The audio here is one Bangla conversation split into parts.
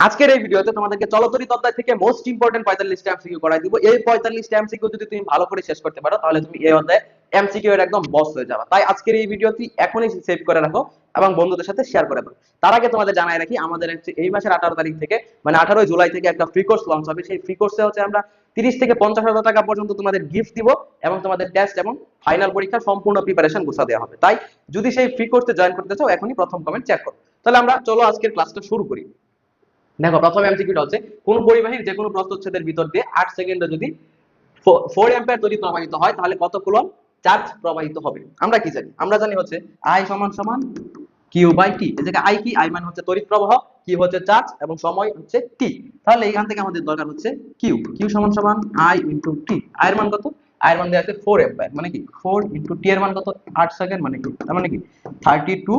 আজকের এই ভিডিওতে তোমাদেরকে চলতরিত অধ্যায় থেকে মোস্ট ইম্পর্টেন্ট 45টা এমসিকিউ করাই দিব। এই 45টা এমসিকিউ যদি তুমি ভালো করে শেষ করতে পারো তাহলে তুমি এই অধ্যায়ে এমসিকিউ এর একদম বস হয়ে যাবে। তাই আজকের এই ভিডিওটি এখনই সেভ করে রাখো এবং বন্ধুদের সাথে শেয়ার করে দাও। তার আগে তোমাদের জানাই রাখি, আমাদের এই মাসের 18 তারিখ থেকে মানে 18 জুলাই থেকে একটা ফ্রি কোর্স লঞ্চ হবে। সেই ফ্রি কোর্সে হচ্ছে আমরা 30 থেকে 50,000 টাকা পর্যন্ত তোমাদের গিফট দিব এবং তোমাদের টেস্ট এবং ফাইনাল পরীক্ষার সম্পূর্ণ প্রিপারেশন গুছা দেওয়া হবে। তাই যদি সেই ফ্রি কোর্সে জয়েন করতে চাও এখনই প্রথম কমেন্ট চেক করো। তাহলে আমরা চলো আজকের ক্লাসটা শুরু করি। দেখো, প্রথম এমসিকিউটা হচ্ছে কোন পরিবাহীর যে কোনো প্রস্থচ্ছেদের ভিতর দিয়ে 8 সেকেন্ডে যদি 4 অ্যাম্পিয়ার তড়িৎ প্রবাহিত হয় তাহলে কত কুলম্ব চার্জ প্রবাহিত হবে। আমরা কি জানি? আমরা জানি হচ্ছে I সমান সমান Q বাই T। এই জায়গায় I কি? I মানে হচ্ছে তড়িৎ প্রবাহ, Q হচ্ছে চার্জ এবং সময় হচ্ছে T। তাহলে এইখান থেকে আমাদের দরকার হচ্ছে Q। Q সমান সমান I ইনটু T। I এর মান কত? I এর মান দেয়া আছে 4 অ্যাম্পিয়ার, মানে কি 4 ইনটু T এর মান কত? 8 সেকেন্ড, মানে কি তার মানে কি 32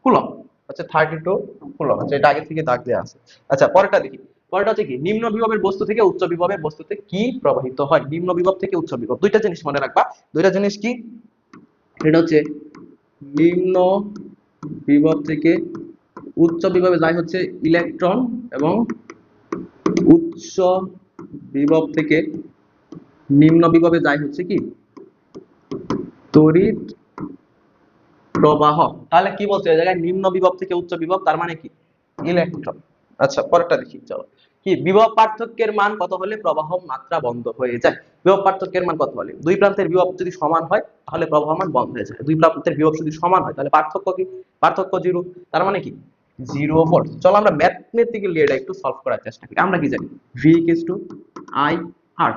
কুলম্ব। আচ্ছা 32 কুলম্ব। আচ্ছা এটা আগে থেকে দাগ দেয়া আছে। আচ্ছা পরেরটা দেখি। পরেরটা হচ্ছে কি, নিম্ন বিভবের বস্তু থেকে উচ্চ বিভবের বস্তুতে কি প্রবাহিত হয়। নিম্ন বিভব থেকে উচ্চ বিভব, দুইটা জিনিস মনে রাখবা। দুইটা জিনিস কি? এটা হচ্ছে নিম্ন বিভব থেকে উচ্চ বিভবে যায় হচ্ছে ইলেকট্রন এবং উচ্চ বিভব থেকে নিম্ন বিভবে যায় হচ্ছে কি তড়িৎ প্রবাহ। তাহলে কি বলছে এই জায়গায় নিম্ন বিভব থেকে উচ্চ বিভব, তার মানে কি ইলেকট্রন। আচ্ছা পরেরটা দেখি চলো। কি বিভব পার্থক্যের মান কত হলে প্রবাহ মাত্রা বন্ধ হয়ে যায়? বিভব পার্থক্যের মান কত হলে? দুই প্রান্তের বিভব যদি সমান হয় তাহলে প্রবাহ মান বন্ধ হয়ে যায়। দুই প্রান্তের বিভব যদি সমান হয় তাহলে পার্থক্য কি? পার্থক্য জিরো, তার মানে কি 0 ভোল্ট। চলো আমরা ম্যাথমেটিক্যালি এটা একটু সলভ করার চেষ্টা করি। আমরা কি জানি? V I R।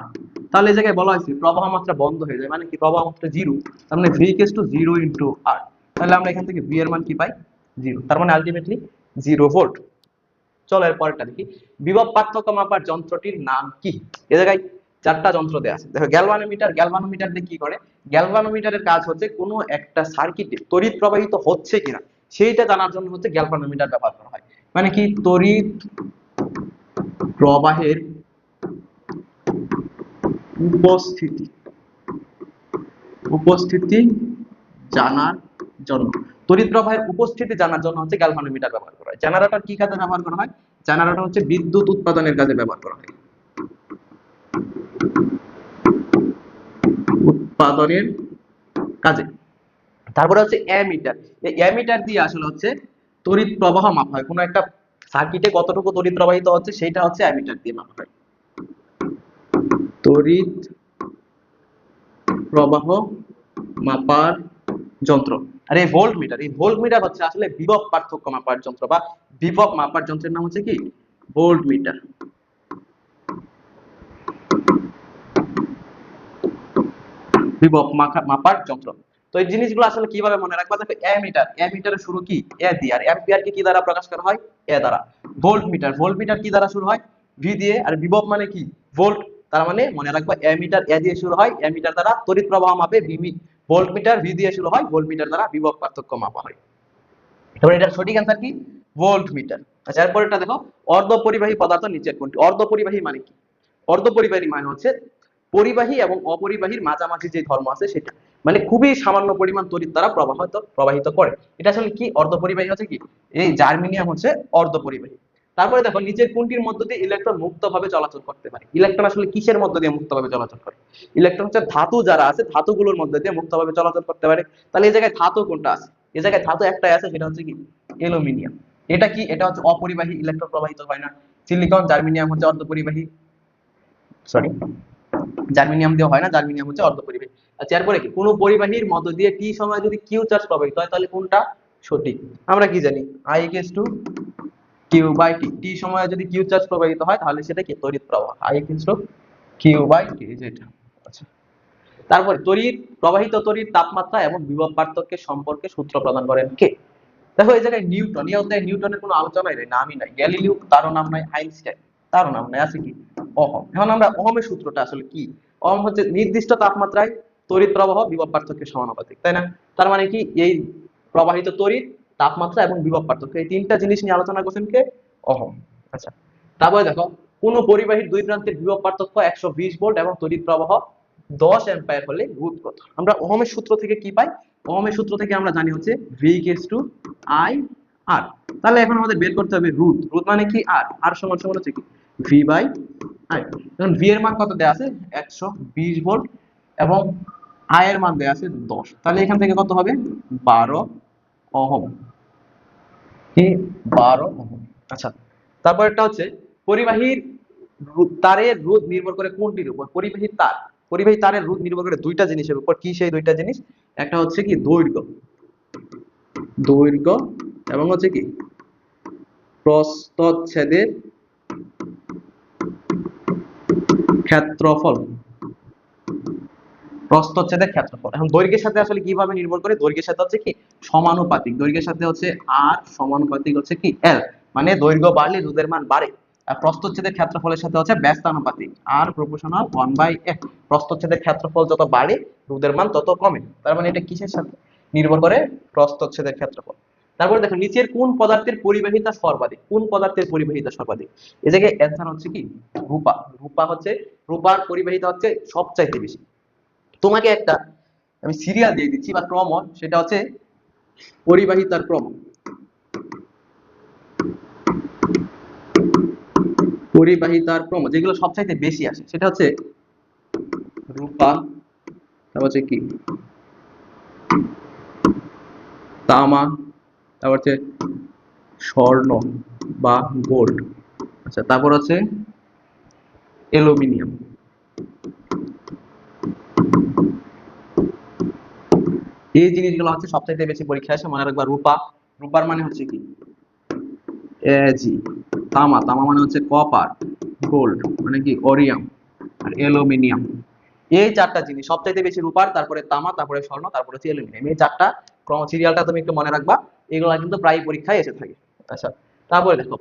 তাহলে এই জায়গায় বলা হয়েছে প্রবাহ মাত্রা বন্ধ হয়ে যায়, মানে কি প্রবাহ মাত্রা 0, তার মানে V 0 ইনটু R। তাহলে আমরা এখান থেকে V এর মান কি পাই? 0, তার মানে আলটিমেটলি 0 ভোল্ট। চলো এর পরেরটা দেখি। বিভব পার্থক্য মাপার যন্ত্রটির নাম কি? এই জায়গায় চারটা যন্ত্র দেয়া আছে। দেখো গ্যালভানোমিটার। গ্যালভানোমিটার দিয়ে কি করে? গ্যালভানোমিটারের কাজ হচ্ছে কোনো একটা সার্কিটে তড়িৎ প্রবাহিত হচ্ছে কিনা সেইটা জানার জন্য হচ্ছে গ্যালভানোমিটার ব্যবহার করা হয়। মানে কি তড়িৎ প্রবাহের উপস্থিতি উপস্থিতি জানার জন্য, তড়িৎ প্রবাহের উপস্থিতি জানার জন্য হচ্ছে গ্যালভানোমিটার ব্যবহার করা হয়। জেনারেটর কি কাজে ব্যবহার করা হয়? জেনারেটর হচ্ছে বিদ্যুৎ উৎপাদনের কাজে ব্যবহার করা হয়। উৎপাদনের কাজে। তারপরে হচ্ছে অ্যামিটার। এই অ্যামিটার দিয়ে আসলে হচ্ছে তড়িৎ প্রবাহ মাপা হয়। কোনো একটা সার্কিটে কতটুকু তড়িৎ প্রবাহিত হচ্ছে সেটা হচ্ছে অ্যামিটার দিয়ে মাপা হয়। তড়িৎ প্রবাহ মাপার যন্ত্র। আর এই ভোল্টমিটার, এই ভোল্টমিটার হচ্ছে আসলে বিভব পার্থক্য মাপার যন্ত্র বা বিভব মাপার যন্ত্রের নাম হচ্ছে কি ভোল্টমিটার। বিভব মাপার যন্ত্র। তো এই জিনিসগুলো আসলে কিভাবে মনে রাখবা? দেখো অ্যামিটার, অ্যামিটারের শুরু কি এ দিয়ে, আর অ্যাম্পিয়ার কি দ্বারা প্রকাশ করা হয়? এ দ্বারা। ভোল্টমিটার, ভোল্টমিটার কি দ্বারা শুরু হয়? ভি দিয়ে, আর বিভব মানে কি ভোল্ট, তার মানে মনে রাখবা অ্যামিটার এ দিয়ে শুরু হয়, অ্যামিটার দ্বারা তড়িৎ প্রবাহ মাপে। ভোল্টমিটার ভি দিয়ে শুরু হয়, ভোল্টমিটার দ্বারা বিভব পার্থক্য মাপা হয়। তাহলে এটার সঠিক অ্যান্সার কি ভোল্টমিটার। আচ্ছা এরপর এটা দেখো, অর্ধপরিবাহী পদার্থ নিচের কোনটি? অর্ধপরিবাহী মানে কি? অর্ধপরিবাহী মানে হচ্ছে পরিবাহী এবং অপরিবাহীর মাঝামাঝি যে ধর্ম আছে সেটা, মানে খুবই সামান্য পরিমাণ তড়িৎ দ্বারা প্রবাহিত করে। এটা আসলে কি অর্ধপরিবাহী হচ্ছে কি এই জার্মেনিয়াম হচ্ছে অর্ধপরিবাহী। তারপরে দেখো নিচের কোনটির মধ্য দিয়ে ইলেকট্রন মুক্তভাবে চলাচল করতে পারে? ইলেকট্রন আসলে কিসের মধ্য দিয়ে মুক্তভাবে চলাচল করে? ইলেকট্রন হচ্ছে ধাতু যারা আছে ধাতুগুলোর মধ্য দিয়ে মুক্তভাবে চলাচল করতে পারে। তাহলে এই জায়গায় ধাতু কোনটা আছে? এই জায়গায় ধাতু একটাই আছে, সেটা হচ্ছে কি অ্যালুমিনিয়াম। এটা কি? এটা হচ্ছে অপরিবাহী, ইলেকট্রন প্রবাহিত হয় না। সিলিকন, জার্মেনিয়াম হচ্ছে অর্ধপরিবাহী, সরি জার্মেনিয়াম দিয়ে হয় না, জার্মেনিয়াম হচ্ছে অর্ধপরিবাহী। আচ্ছা এরপরে কি কোন পরিবাহীর মধ্য দিয়ে টি সময় যদি কিউ চার্জ প্রবাহিত হয় তাহলে কোনটা সঠিক? আমরা কি জানি? I Q by T. টি সময়ে যদি কিউ চার্জ প্রবাহিত হয় তাহলে সেটা কি তড়িৎ প্রবাহ। I কিউ বাই টি, যেটা। আচ্ছা তারপরে তড়িৎ প্রবাহিত তড়িৎ তাপমাত্রা এবং বিভব পার্থক্যের সম্পর্কে সূত্র প্রদান করেন কে? দেখো এই জায়গায় নিউটন, এই অধ্যায়ে নিউটনের কোনো আলোচনাই নেই, নামই নাই। গ্যালিলিও তারও নাম নাই, আইনস্টাইন তারও নাম নাই, আছে কি ওহম। এখন আমরা ওহমের সূত্রটা আসলে কি? ওহম হচ্ছে নির্দিষ্ট তাপমাত্রায় তড়িৎ প্রবাহ বিভব পার্থক্যের সমানুপাতিক, তাই না? তার মানে কি এই প্রবাহিত তড়িৎ, তাপমাত্রা এবং বিভব পার্থক্য, এই তিনটা জিনিস নিয়ে আলোচনা করছেন কে? ওহম। আচ্ছা তারপরে দেখো কোন পরিবাহীর দুই প্রান্তের বিভব পার্থক্য 120 ভোল্ট এবং তড়িৎ প্রবাহ 10 অ্যাম্পিয়ার হলে রোধ কত? আমরা ওহমের সূত্র থেকে কি পাই? ওহমের সূত্র থেকে আমরা জানি হচ্ছে V I আর। তাহলে এখন আমাদের বের করতে হবে রুট। রুট মানে কি আর। আর সমান সমান হচ্ছে কি ভি বাই আই। এখন ভি এর মান কত দেয়া আছে 120 ভোল্ট এবং আই এর মান দেয়া আছে 10। তাহলে এখান থেকে কত হবে 12 ওহম। কি 12 ওহম। আচ্ছা, তারপরটা হচ্ছে পরিবাহীর তারের রোধ নির্ভর করে কোনটির উপর? পরিবাহী তারের রোধ নির্ভর করে দুইটা জিনিসের উপর। কি সেই দুইটা জিনিস? একটা হচ্ছে কি দৈর্ঘ্য, দৈর্ঘ্য এবং হচ্ছে কি প্রস্থচ্ছেদের ক্ষেত্রফল। প্রস্থচ্ছেদের ক্ষেত্রফল। এখন দৈর্ঘ্যের সাথে আসলে কিভাবে নির্ভর করে? দৈর্ঘ্যের সাথে হচ্ছে কি সমানুপাতিক। দৈর্ঘ্যের সাথে হচ্ছে আর সমানুপাতিক হচ্ছে কি এল। মানে দৈর্ঘ্য বাড়লে রোধের মান বাড়ে। আর প্রস্থচ্ছেদের ক্ষেত্রফলের সাথে হচ্ছে ব্যস্তানুপাতিক আর প্রপোর্শনাল 1/f। প্রস্থচ্ছেদের ক্ষেত্রফল যত বাড়ে রোধের মান তত কমে। তার মানে এটা কিসের সাথে নির্ভর করে? প্রস্থচ্ছেদের ক্ষেত্রফল। তারপরে দেখো নিচের কোন পদার্থের পরিবাহিতা সর্বাধিক? কোন পদার্থের পরিবাহিতা সর্বাধিক? এই জায়গায় অ্যান্সার হচ্ছে কি রূপা। রূপা হচ্ছে, রূপার পরিবাহিতা হচ্ছে সবচাইতে বেশি। তোমাকে একটা আমি সিরিয়াল দিয়ে দিচ্ছি বা ক্রম, সেটা হচ্ছে পরিবাহিতার ক্রম। পরিবাহিতার ক্রম যেগুলো সবচাইতে বেশি আসে সেটা হচ্ছে রূপা, তারপর হচ্ছে কি তামা, তারপর হচ্ছে স্বর্ণ বা গোল্ড। আচ্ছা, তারপর হচ্ছে অ্যালুমিনিয়াম। এই জিনিসগুলো হচ্ছে সবচাইতে বেশি পরীক্ষায় আসে, মনে রাখবা। রূপা, রূপার মানে হচ্ছে কি এজি। তামা, তামা মানে হচ্ছে কপার। গোল্ড মানে কি অরিয়াম। আর অ্যালুমিনিয়াম। এই চারটা জিনিস সবচাইতে বেশি রূপার, তারপরে তামা, তারপরে স্বর্ণ, তারপরে হচ্ছে অ্যালুমিনিয়াম। এই চারটা ক্রম সিরিয়ালটা তুমি একটু মনে রাখবা, এগুলো কিন্তু প্রায় পরীক্ষায় এসে থাকে। আচ্ছা, তারপরে দেখো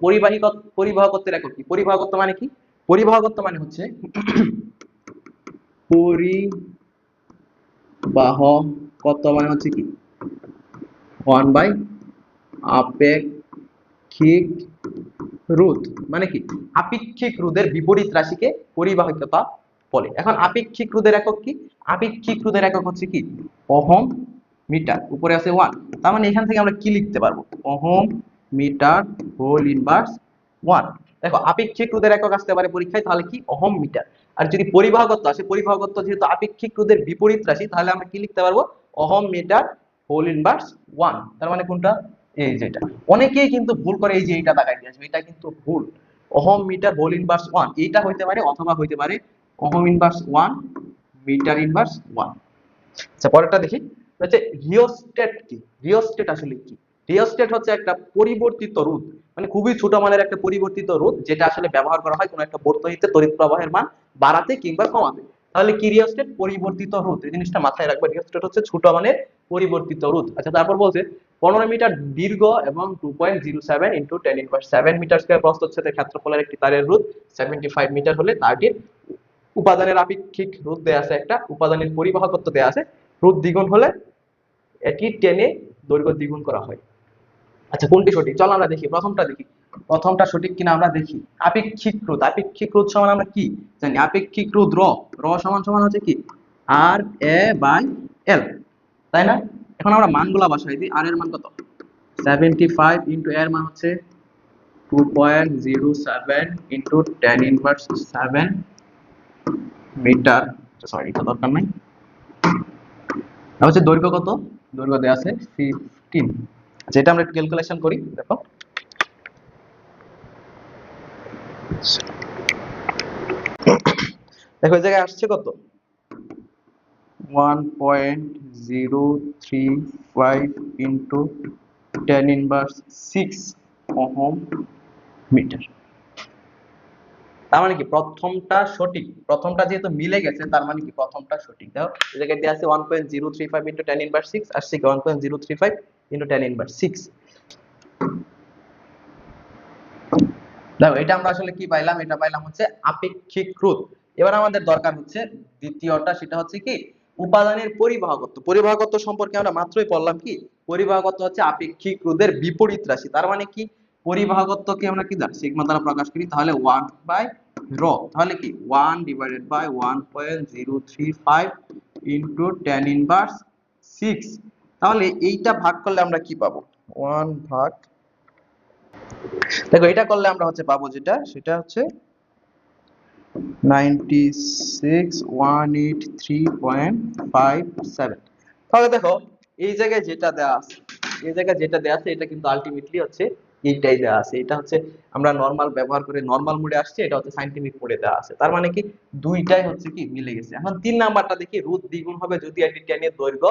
পরিবাহকত্বের একক কি? পরিবাহকত্ব মানে কি? পরিবাহকত্ব মানে হচ্ছে পরিবাহকত্ব মানে হচ্ছে কি 1 বাই আপেক্ষিক রোধ। মানে কি আপেক্ষিক রোধের বিপরীত রাশিকে পরিবাহিকতা বলে। এখন আপেক্ষিক রোধের একক কি? আপেক্ষিক রোধের একক হচ্ছে কি ওহম মিটার। উপরে আছে 1, তার মানে এখান থেকে আমরা কি লিখতে পারবো? Ohm metre whole inverse 1। দেখো আপেক্ষিক রোধের একক আসতে পারে পরীক্ষায়, তাহলে কি ওহম মিটার। আর যদি পরিবাহকত্ব আসে, পরিবাহকত্ব যেহেতু আপেক্ষিক রোধের বিপরীত রাশি, তাহলে আমরা কি লিখতে পারবো? Ohm metre whole inverse 1। তার মানে কোনটা? এই যেটা। অনেকেই কিন্তু ভুল করে, এই যে এইটা দাগাই দিয়ে আসবে, এটা কিন্তু ভুল। ওহম মিটার হোল ইনভার্স 1 এইটা হইতে পারে, অথবা হইতে পারে ওহম ইনভার্স 1 মিটার ইনভার্স 1। আচ্ছা, পরেরটা দেখি হচ্ছে রিওস্ট্যাট কি? রিওস্ট্যাট আসলে কি? রিওস্ট্যাট হচ্ছে একটা পরিবর্তিত রোধ, মানে খুবই ছোট মানের একটা পরিবর্তিত রোধ, যেটা আসলে ব্যবহার করা হয় কোনো একটা বর্তনীতে তড়িৎ প্রবাহের মান বাড়াতে কিংবা কমাতে। তাহলে কি রিওস্ট্যাট? পরিবর্তিত রোধ। এই জিনিসটা মাথায় রাখবে, রিওস্ট্যাট হচ্ছে ছোট মানের পরিবর্তিত রোধ। আচ্ছা, তারপর বলছে 15 মিটার দীর্ঘ এবং 2.07 ইনটু 10⁻7 মিটার স্কয়ার প্রস্থচ্ছেদের ক্ষেত্রফলের একটি তারের রোধ 75 মিটার হলে তারটির উপাদানের আপেক্ষিক রোধ দেয়া আছে, একটা উপাদানের পরিবাহকত্ব দেয়া আছে, রোধ দ্বিগুণ হলে এটি টেনে দৈর্ঘ্য দ্বিগুণ করা হয়। আচ্ছা, কোনটি সঠিক? চল আমরা দেখি, প্রথমটা দেখি, প্রথমটা সঠিক কিনা আমরা দেখি। আপেক্ষিক রোধ, আপেক্ষিক রোধ সমান আমরা কি জানি? আপেক্ষিক রোধ র, র সমান সমান হচ্ছে কি আর এ বাই এল, তাই না? এখন আমরা মানগুলা বসাই দিই। আর এর মান কত? 75 ইনটু এর মান হচ্ছে 2.07 ইনটু 10⁻7 মিটার। সরি, এটা দরকার নাই। আর হচ্ছে দৈর্ঘ্য কত? দৈর্ঘ্য দেওয়া আছে 15। যেটা আমরা ক্যালকুলেশন করি, দেখো দেখো এই জায়গায় আসছে কত? 1.035 ইনটু 10⁻6 ওহম মিটার। তার মানে কি প্রথমটা সঠিক? প্রথমটা যেহেতু মিলে গেছে, তার মানে কি প্রথমটা সঠিক। দেখো এই জায়গায় দেওয়া আছে 1.035 ইনটু 10⁻6, আসছে কি 1.035 ইনটু 10⁻6। দেখো এটা আমরা আসলে কি পাইলাম? এটা পাইলাম হচ্ছে আপেক্ষিক রোধ। এবার আমাদের দরকার হচ্ছে দ্বিতীয়টা, সেটা হচ্ছে কি উপাদানের পরিবাহকত্ব। পরিবাহকত্ব সম্পর্কে আমরা মাত্রই পড়লাম কি পরিবাহকত্ব হচ্ছে আপেক্ষিক রোধের বিপরীত রাশি। তার মানে কি পরিবাহকত্বকে আমরা কি দ্বারা সিগমা দ্বারা প্রকাশ করি, তাহলে 1 বাই র, তাহলে কি 1 ডিভাইডেড বাই 1.035 ইনটু 10⁻6। তাহলে এইটা ভাগ করলে আমরা কি পাবো? 1 ভাগ দেখো এটা করলে আমরা হচ্ছে পাবো যেটা, সেটা হচ্ছে 96,183.57। তাহলে দেখো এই জায়গায় যেটা দেওয়া আছে, এই জায়গায় যেটা দেওয়া আছে এটা কিন্তু আলটিমেটলি হচ্ছে এইটাই দেওয়া আছে। এটা হচ্ছে আমরা নরমাল ব্যবহার করে নরমাল মোডে আসছে, এটা হচ্ছে সাইন্টিফিক মোডে দেওয়া আছে। তার মানে কি দুইটাই হচ্ছে কি মিলে গেছে। এখন 3 নাম্বারটা দেখি, রুট দ্বিগুণ হবে যদি এটি টেনের দৈর্ঘ্য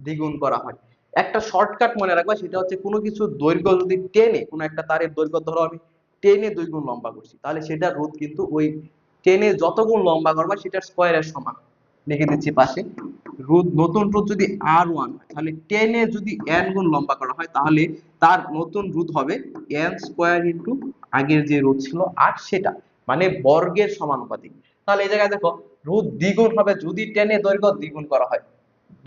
দ্বিগুণ করা হয়। একটা শর্টকাট মনে রাখবা, সেটা হচ্ছে কোনো কিছু দৈর্ঘ্য যদি টেনে, কোনো একটা তারের দৈর্ঘ্য ধরো আমি টেনে 2 গুণ লম্বা করছি, তাহলে সেটা রুট কিন্তু ওই টেনে যত গুণ লম্বা করবা সেটার স্কয়ারের সমান। লিখে দিচ্ছি পাশে, রুট নতুন রুট যদি r1 হয়, তাহলে টেনে যদি n গুণ লম্বা করা হয়, তাহলে তার নতুন রুট হবে n স্কয়ার ইনটু আগের যে রুট ছিল 8 সেটা, মানে বর্গের সমানুপাতিক। তাহলে এই জায়গায় দেখো রুট দ্বিগুণ হবে যদি টেনে দৈর্ঘ্য দ্বিগুণ করা হয়।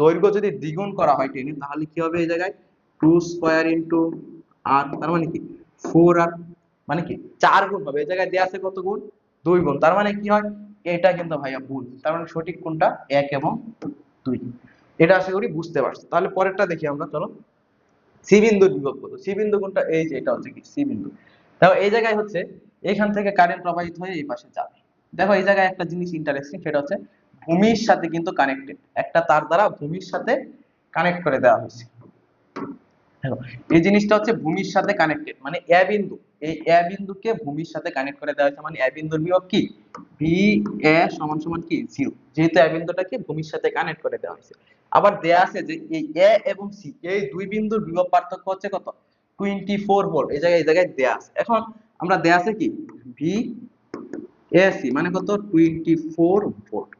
দৈর্ঘ্য যদি দ্বিগুণ করা হয় টেনে, তাহলে কি হবে এই জায়গায় 2 স্কয়ার ইনটু r, তার মানে কি 4r, মানে কি 4 গুণ হবে। এই জায়গায় দেয়া আছে কত গুণ? 2 গুণ। তার মানে কি হয়, এটা কিন্তু ভাইয়া ভুল। তার মানে সঠিক কোনটা? 1 এবং 2। এটা আশা করি বুঝতে পারছো। তাহলে পরেরটা দেখি আমরা, চলো। সি বিন্দুর বিভব কত? সি বিন্দু কোনটা? এই যে এটা হচ্ছে কি সি বিন্দু। দেখো এই জায়গায় হচ্ছে এখান থেকে কারেন্ট প্রবাহিত হয়ে এই পাশে যাবে। দেখো এই জায়গায় একটা জিনিস ইন্টারেস্টিং, সেটা হচ্ছে ভূমির সাথে কিন্তু কানেক্টেড, একটা তার দ্বারা ভূমির সাথে কানেক্ট করে দেওয়া হয়েছে। দেখো এই জিনিসটা হচ্ছে ভূমির সাথে কানেক্টেড, মানে এ বিন্দু, এই এ বিন্দুকে ভূমির সাথে কানেক্ট করে দেওয়া হয়েছে, মানে এ বিন্দুর বিভব কি ভি এ সমান সমান কি 0, যেহেতু এ বিন্দুটাকে ভূমির সাথে কানেক্ট করে দেওয়া হয়েছে। আবার দেয়া আছে যে এই এ এবং সি এই দুই বিন্দুর বিভব পার্থক্য হচ্ছে কত? 24 ভোল্ট। এই জায়গায় দেয়া আছে। এখন আমরা দেয়া আছে কি ভি এসি মানে কত? 24 ভোল্ট।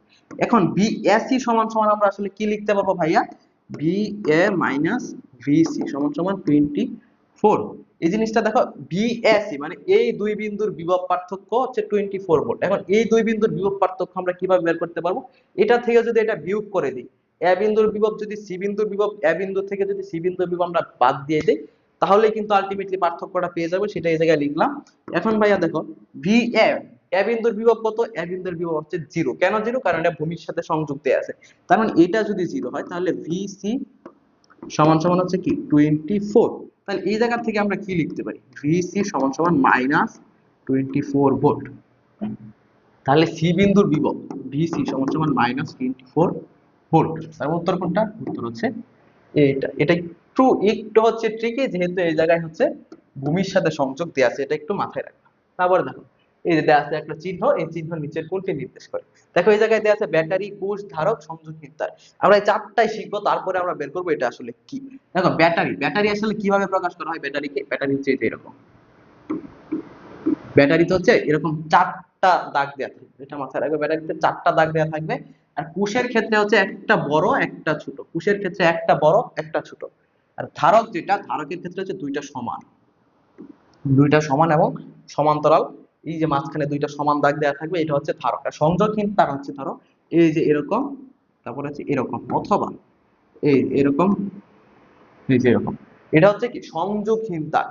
এখন বিএসি সমান সমান আমরা আসলে কি লিখতে পারবো ভাইয়া? ভিএ মাইনাস ভিসি সমান সমান 24। এই জিনিসটা দেখো, বিএসি মানে এই দুই বিন্দুর বিভব পার্থক্য হচ্ছে 24 ভোল্ট। এখন এই দুই বিন্দুর বিভব পার্থক্য আমরা কিভাবে বের করতে পারবো? এটা থেকে যদি এটা বিয়োগ করে দিই, এ বিন্দুর বিভব যদি সি বিন্দুর বিভব, এ বিন্দু থেকে যদি সি বিন্দুর বিভব আমরা বাদ দিয়ে দেই, তাহলে কিন্তু আলটিমেটলি পার্থক্যটা পেয়ে যাবে। সেটা এই জায়গায় লিখলাম। এখন ভাইয়া দেখো ভিএ, এ বিন্দুর বিভব কত? এ বিন্দুর বিভব হচ্ছে 0। কেন 0? কারণ এটা ভূমির সাথে সংযুক্ত আছে। তার মানে এটা যদি 0 হয়, তাহলে ভিসি সমান সমান হচ্ছে কি 24। তাহলে এই জায়গা থেকে আমরা কি লিখতে পারি? ভিসি সমান সমান মাইনাস 24 ভোল্ট। তাহলে সি বিন্দুর বিভব ভিসি সমান সমান মাইনাস 24 ভোল্ট। তার উত্তর কোনটা? উত্তর হচ্ছে এটা। এটা একটু একটু হচ্ছে ট্রিকি, যেহেতু এই জায়গায় হচ্ছে ভূমির সাথে সংযোগ দেয়া আছে, এটা একটু মাথায় রাখবা। তারপরে দেখো এই যে দেয়া আছে একটা চিহ্ন, এই চিহ্ন নিচের কোনটি নির্দেশ করে? দেখো এই জায়গায় দেয়া আছে ব্যাটারি, কোষ, ধারক, সংযোগহীন তার। আমরা এই চারটাই শিখবো, তারপরে আমরা বের করবো এটা আসলে কি। দেখো ব্যাটারি, ব্যাটারি আসলে কিভাবে প্রকাশ করা হয় ব্যাটারিকে? ব্যাটারি হচ্ছে এই যে এরকম, ব্যাটারিতে হচ্ছে এরকম চারটা দাগ দেওয়া থাকবে, এটা মাথায় রাখবে, ব্যাটারিতে চারটা দাগ দেওয়া থাকবে। আর কোষের ক্ষেত্রে হচ্ছে একটা বড় একটা ছোট, কোষের ক্ষেত্রে একটা বড় একটা ছোট। আর ধারক যেটা, ধারকের ক্ষেত্রে হচ্ছে দুইটা সমান, দুইটা সমান এবং সমান্তরাল। এই যে মাঝখানে দুইটা সমান দাগ দেওয়া থাকবে, এটা হচ্ছে ধারক। আর সংযোগহীন তার হচ্ছে ধরো এই যে এরকম, তারপরে হচ্ছে এরকম, অথবা এই এরকম, এই যে এরকম, এটা হচ্ছে কি সংযোগহীন তার।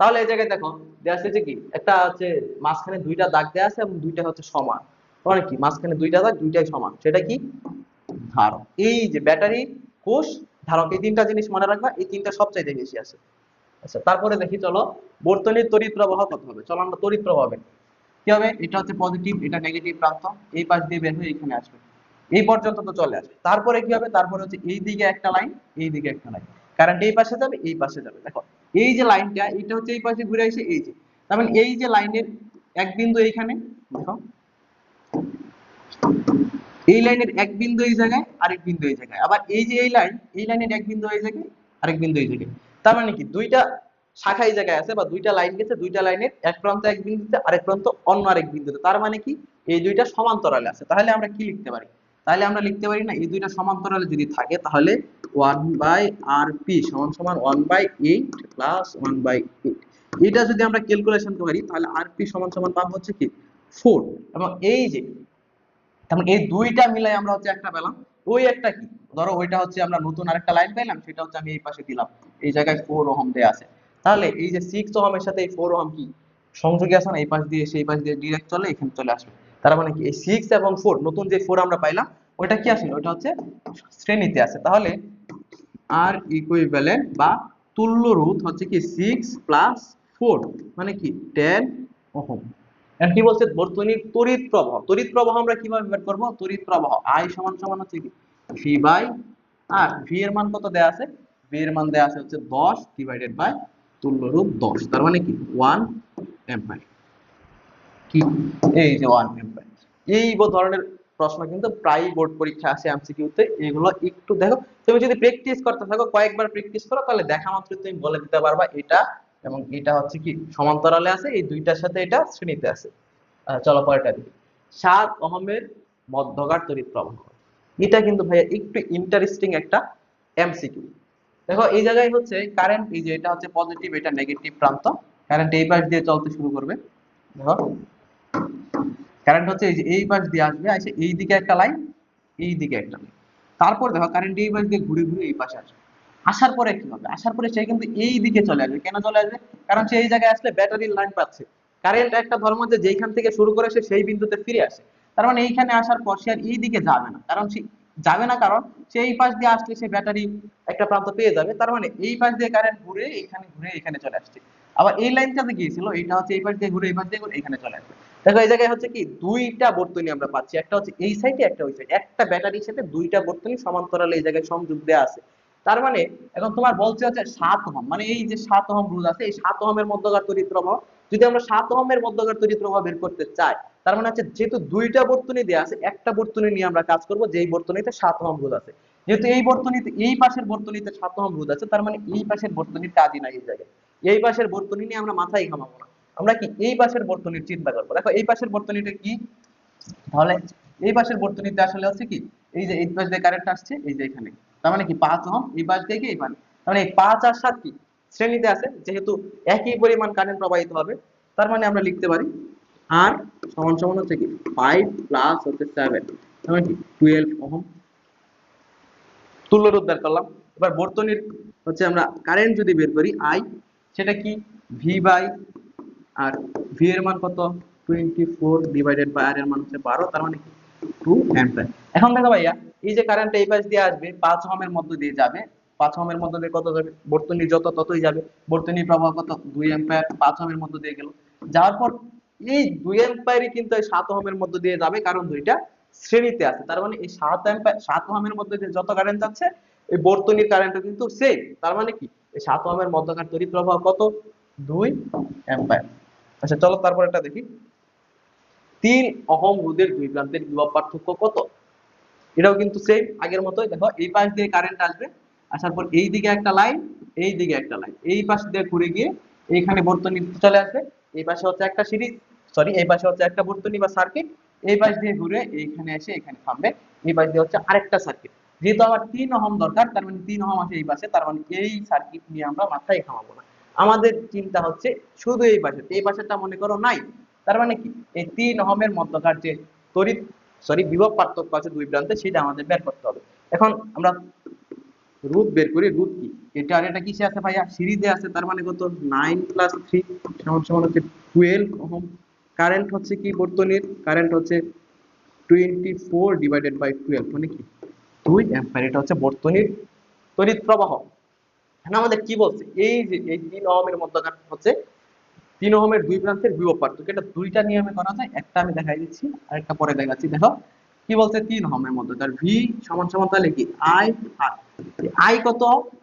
তাহলে এই জায়গায় দেখো দেয়া আছে যে কি একটা হচ্ছে মাঝখানে দুইটা দাগ দেয়া আছে এবং দুইটা হচ্ছে সমান, মানে কি মাঝখানে দুইটা দাগ দুইটাই সমান, সেটা কি ধারক। এই যে ব্যাটারি, কোষ, ধারক, এই তিনটা জিনিস মনে রাখবা, এই তিনটা সবচাইতে বেশি আছে। আচ্ছা তারপরে দেখি, চলো বর্তনীর তড়িৎ প্রবাহ কত হবে? চলো আমরা তড়িৎ প্রবাহ বের করি। কি হবে? এটা হচ্ছে পজিটিভ, এটা নেগেটিভ প্রান্ত, এই পাশ দিয়ে বের হয়ে এখানে আসবে, এই পর্যন্ত তো চলে আসবে। তারপরে কি হবে? তারপরে হচ্ছে এই দিকে একটা লাইন, এই দিকে একটা লাইন, কারেন্ট এই পাশে যাবে, এই পাশে যাবে। দেখো এই যে লাইনটা, এটা হচ্ছে এই পাশে ঘুরে এসে এই যে, তার মানে এই যে লাইনের এক বিন্দু এইখানে, দেখো এই লাইনের এক বিন্দু এই জায়গায়, আরেক বিন্দু এই জায়গায়, আবার এই যে এই লাইন, এই লাইনের এক বিন্দু এই জায়গায়, আরেক বিন্দু এই জায়গায়। তার মানে কি দুইটা শাখা এই জায়গায় আছে, বা দুইটা লাইন গেছে, দুইটা লাইনের এক প্রান্ত এক বিন্দুতে, আরেক প্রান্ত অন্য আরেক বিন্দুতে। তার মানে কি এই দুইটা সমান্তরালে আছে। তাহলে আমরা কি লিখতে পারি? তাহলে আমরা লিখতে পারি না, এই দুইটা সমান্তরালে যদি থাকে, তাহলে 1/rp সমান সমান 1/8 প্লাস 1/8। এটা যদি আমরা ক্যালকুলেশন করি, তাহলে rp সমান সমান পাবো হচ্ছে কি 4। এবং এই যে তার মানে এই দুইটা মিলাই আমরা হচ্ছে একটা পেলাম। ওই একটা কি, ধরো ওইটা হচ্ছে আমরা নতুন আরেকটা লাইন পেলাম, সেটা হচ্ছে আমি এই পাশে দিলাম, এই জায়গায় 4 ওহম দেয়া আছে। তাহলে এই যে 6 ওহমের সাথে এই 4 ওহম কি সংযোগে আছে না, এই পাশ দিয়ে সেই পাশ দিয়ে ডাইরেক্ট চলে এখানে চলে আসবে। তার মানে কি এই 6 এবং 4, নতুন যে 4 আমরা পাইলাম, ওটা কি আসলে ওটা হচ্ছে শ্রেণীতে আছে। তাহলে আর ইকুইভ্যালেন্ট বা তুল্য রোধ হচ্ছে কি 6 প্লাস 4 মানে কি 10 ওহম। এখন কি বলছে বর্তনীর তড়িৎ প্রবাহ আমরা কিভাবে বের করব তড়িৎ প্রবাহ I সমান সমান হচ্ছে কি V বাই আর V এর মান কত দেয়া আছে V এর মান দেয়া আছে হচ্ছে 10 ডিভাইডেড বাই তুল্যরূপ 10 তার মানে কি 1 অ্যাম্পিয়ার কি এই যে 1 অ্যাম্পিয়ার। এই ধরনের প্রশ্ন কিন্তু প্রায় বোর্ড পরীক্ষা আসে এমসিকিউতে, এগুলো একটু দেখো, তুমি যদি প্র্যাকটিস করতে থাকো কয়েকবার প্র্যাকটিস করো তাহলে দেখা মাত্র তুমি বলে দিতে পারবা এটা এবং এটা হচ্ছে কি সমান্তরালে আছে, এই দুইটার সাথে এটা শ্রেণীতে আছে। চলো পরেরটা দেখি। 7 ওহমের মধ্যকার তড়িৎ প্রবাহ, এটা কিন্তু ভাইয়া একটু ইন্টারেস্টিং একটা এমসিকিউ। দেখো এই জায়গায় হচ্ছে কারেন্ট, এই যে এটা হচ্ছে পজিটিভ এটা নেগেটিভ প্রান্ত, কারেন্ট এই পাশ দিয়ে চলতে শুরু করবে। দেখো কারেন্ট হচ্ছে এই যে এই পাশ দিয়ে আসবে, আসে এই দিকে একটা লাইন, এই দিকে একটা লাইন, তারপর দেখো কারেন্ট এই পাশ দিয়ে ঘুরে ঘুরে এই পাশে আসবে। আসার পরে কি হবে, আসার পরে সে কিন্তু এই দিকে চলে আসবে। কেন চলে আসবে, কারণ সে এই জায়গায় আসলে ব্যাটারির লাইন পাচ্ছে। কারেন্ট একটা ধর্ম যে যেইখান থেকে শুরু করে সে সেই বিন্দুতে ফিরে আসে, তার মানে এইখানে আসার পর সে আর এই দিকে যাবে না, কারণ সে যাবে না, কারণ সে এই পাশ দিয়ে আসলে সে ব্যাটারি একটা প্রান্ত পেয়ে যাবে। তার মানে এই পাশ দিয়ে কারেন্ট ঘুরে এখানে চলে আসছে। আবার এই লাইনটাতে গিয়েছিল, এইটা হচ্ছে এই পাশ দিয়ে ঘুরে এই পাশ দিয়ে ঘুরে এখানে চলে আসবে। দেখো এই জায়গায় হচ্ছে কি দুইটা বর্তনী আমরা পাচ্ছি, একটা হচ্ছে এই সাইডে একটা ওই সাইডে, একটা ব্যাটারির সাথে দুইটা বর্তনী সমান্তরালে এই জায়গায় সংযোগ দেওয়া আছে। তার মানে এখন তোমার বলছে হচ্ছে 7 ওহম, মানে এই যে 7 ওহম রোধ আছে, এই 7 ওহমের মধ্যকার তড়িৎ প্রবাহ, যদি আমরা 7 ওহমের মধ্যকার তড়িৎ প্রবাহ বের করতে চাই, তার মানে হচ্ছে যেহেতু দুইটা বর্তনী দেওয়া আছে, একটা বর্তনী নিয়ে আমরা কাজ করব যেই বর্তনীতে 7 ওহম রোধ আছে। যেহেতু এই বর্তনীতে এই পাশের বর্তনীতে 7 ওহম রোধ আছে, তার মানে এই পাশের বর্তনীর কাজই নাই এই জায়গায়। এই পাশের বর্তনী নিয়ে আমরা মাথায় ঘামাবো না, আমরা কি এই পাশের বর্তনীর চিন্তা করবো। দেখো এই পাশের বর্তনীটা কি, তাহলে এই পাশের বর্তনীতে আসলে হচ্ছে কি এই যে এই পাশ দিয়ে কারেন্ট আসছে এই যে এখানে, তার মানে কি 5 ওহম, এই পাশ দিয়ে কি এই পাশ, তার মানে এই 5 আর 7 কি শ্রেণীতে আছে, যেহেতু একই পরিমাণ কারেন্ট প্রবাহিত হবে, তার মানে আমরা লিখতে পারি আর সমান সমান হচ্ছে কি 5 প্লাস হচ্ছে 7, তার মানে কি 12 ওহম। তুল্য রোধ বের করলাম। এবার বর্তনীর হচ্ছে আমরা কারেন্ট যদি বের করি I, সেটা কি V বাই আর V এর মান কত 24 ডিভাইডেড বাই R এর মান হচ্ছে 12, তার মানে কি 2 অ্যাম্পিয়ার। এখন দেখো ভাইয়া এই যে কারেন্ট এই পাশ দিয়ে আসবে 5 ওহমের মধ্য দিয়ে যাবে, 5 ওহমের মধ্য দিয়ে কত যাবে, বর্তনী যত ততই যাবে, বর্তনীর প্রবাহ কত 2 অ্যাম্পিয়ার 5 ওহমের মধ্য দিয়ে গেল, যাওয়ার পর এই 2 অ্যাম্পিয়ারই কিন্তু এই 7 ওহমের মধ্য দিয়ে যাবে, কারণ দুইটা শ্রেণীতে আছে। তার মানে এই 7 অ্যাম্পিয়ার 7 ওহমের মধ্যে দিয়ে যত কারেন্ট যাচ্ছে এই বর্তনীর কারেন্টও কিন্তু সেম, তার মানে কি এই 7 ওহমের মধ্যকার তড়িৎ প্রবাহ কত 2 অ্যাম্পিয়ার। আচ্ছা চলো তারপর একটা দেখি, 3 ওহম রোধের দুই প্রান্তের বিভব পার্থক্য কত। এটাও কিন্তু সেম আগের মতোই। দেখো এই পাশ দিয়ে কারেন্ট আসবে, আসার পর এই দিকে একটা লাইন, এই দিকে একটা লাইন, এই পাশ দিয়ে ঘুরে গিয়ে এইখানে বর্তনী চলে আসবে, এই পাশে হচ্ছে একটা সিরিজ, সরি এই পাশে হচ্ছে একটা বর্তনী বা সার্কিট, এই পাশ দিয়ে ঘুরে এইখানে এসে এখানে থামবে, এই পাশ দিয়ে হচ্ছে আরেকটা সার্কিট। যেহেতু আমার 3 ওহম দরকার, তার মানে 3 ওহম আছে এই পাশে, তার মানে এই সার্কিট নিয়ে আমরা মাথায় ঘামাবো না, আমাদের চিন্তা হচ্ছে শুধু এই পাশে, এই পাশেরটা মনে করো নাই। তার মানে কি এই 3 ওহমের মধ্যকার যে তড়িৎ বিভব পার্থক্য আছে দুই প্রান্তে, সেটা আমাদের বের করতে হবে। এখন আমরা রুট বের করি, রুট কি, এটা আর এটা কিসে আছে ভাইয়া সিরিজে আছে, তার মানে কত 9 প্লাস 3 সমান সমান হচ্ছে 12 ওহম। কারেন্ট হচ্ছে কি বর্তনীর কারেন্ট হচ্ছে 24 ডিভাইডেড বাই 12 মানে কি 2 অ্যাম্পিয়ার। এটা হচ্ছে বর্তনীর তড়িৎ প্রবাহ। এখন আমাদের কি বলছে, এই যে এই 3 ওহমের মধ্যকার হচ্ছে 3 ওহমের দুই প্রান্তের বিভব পার্থক্য, এটা দুইটা নিয়মে করা যায়, একটা আমি দেখাই দিচ্ছি আর একটা পরে দেখাচ্ছি। দেখো কি বলছে 3 ওহমের মধ্যে তার V সমান সমান তাহলে কি I আর I কত,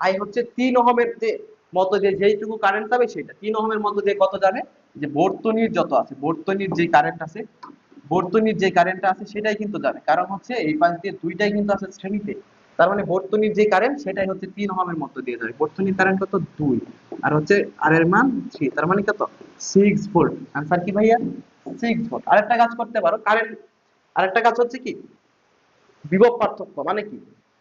I হচ্ছে 3 ওহমের যে মধ্য দিয়ে যেইটুকু কারেন্ট যাবে সেটা 3 ওহমের মধ্য দিয়ে কত যাবে, যে বর্তনীর যত আছে বর্তনীর যে কারেন্ট আছে, বর্তনীর যে কারেন্টটা আছে সেটাই কিন্তু যাবে, কারণ হচ্ছে এই পাশ দিয়ে দুইটাই কিন্তু আছে শ্রেণীতে, তার মানে বর্তনীর যে কারেন্ট সেটাই হচ্ছে 3 ওহমের মধ্য দিয়ে যাবে। বর্তনীর কারেন্ট কত 2 আর হচ্ছে আর এর মান 3, তার মানে কত 6 ভোল্ট। आंसर কি ভাইয়া 6 ভোল্ট। আরেকটা কাজ করতে পারো কারেন্ট, আরেকটা কাজ হচ্ছে কি বিভব পার্থক্য, মানে কি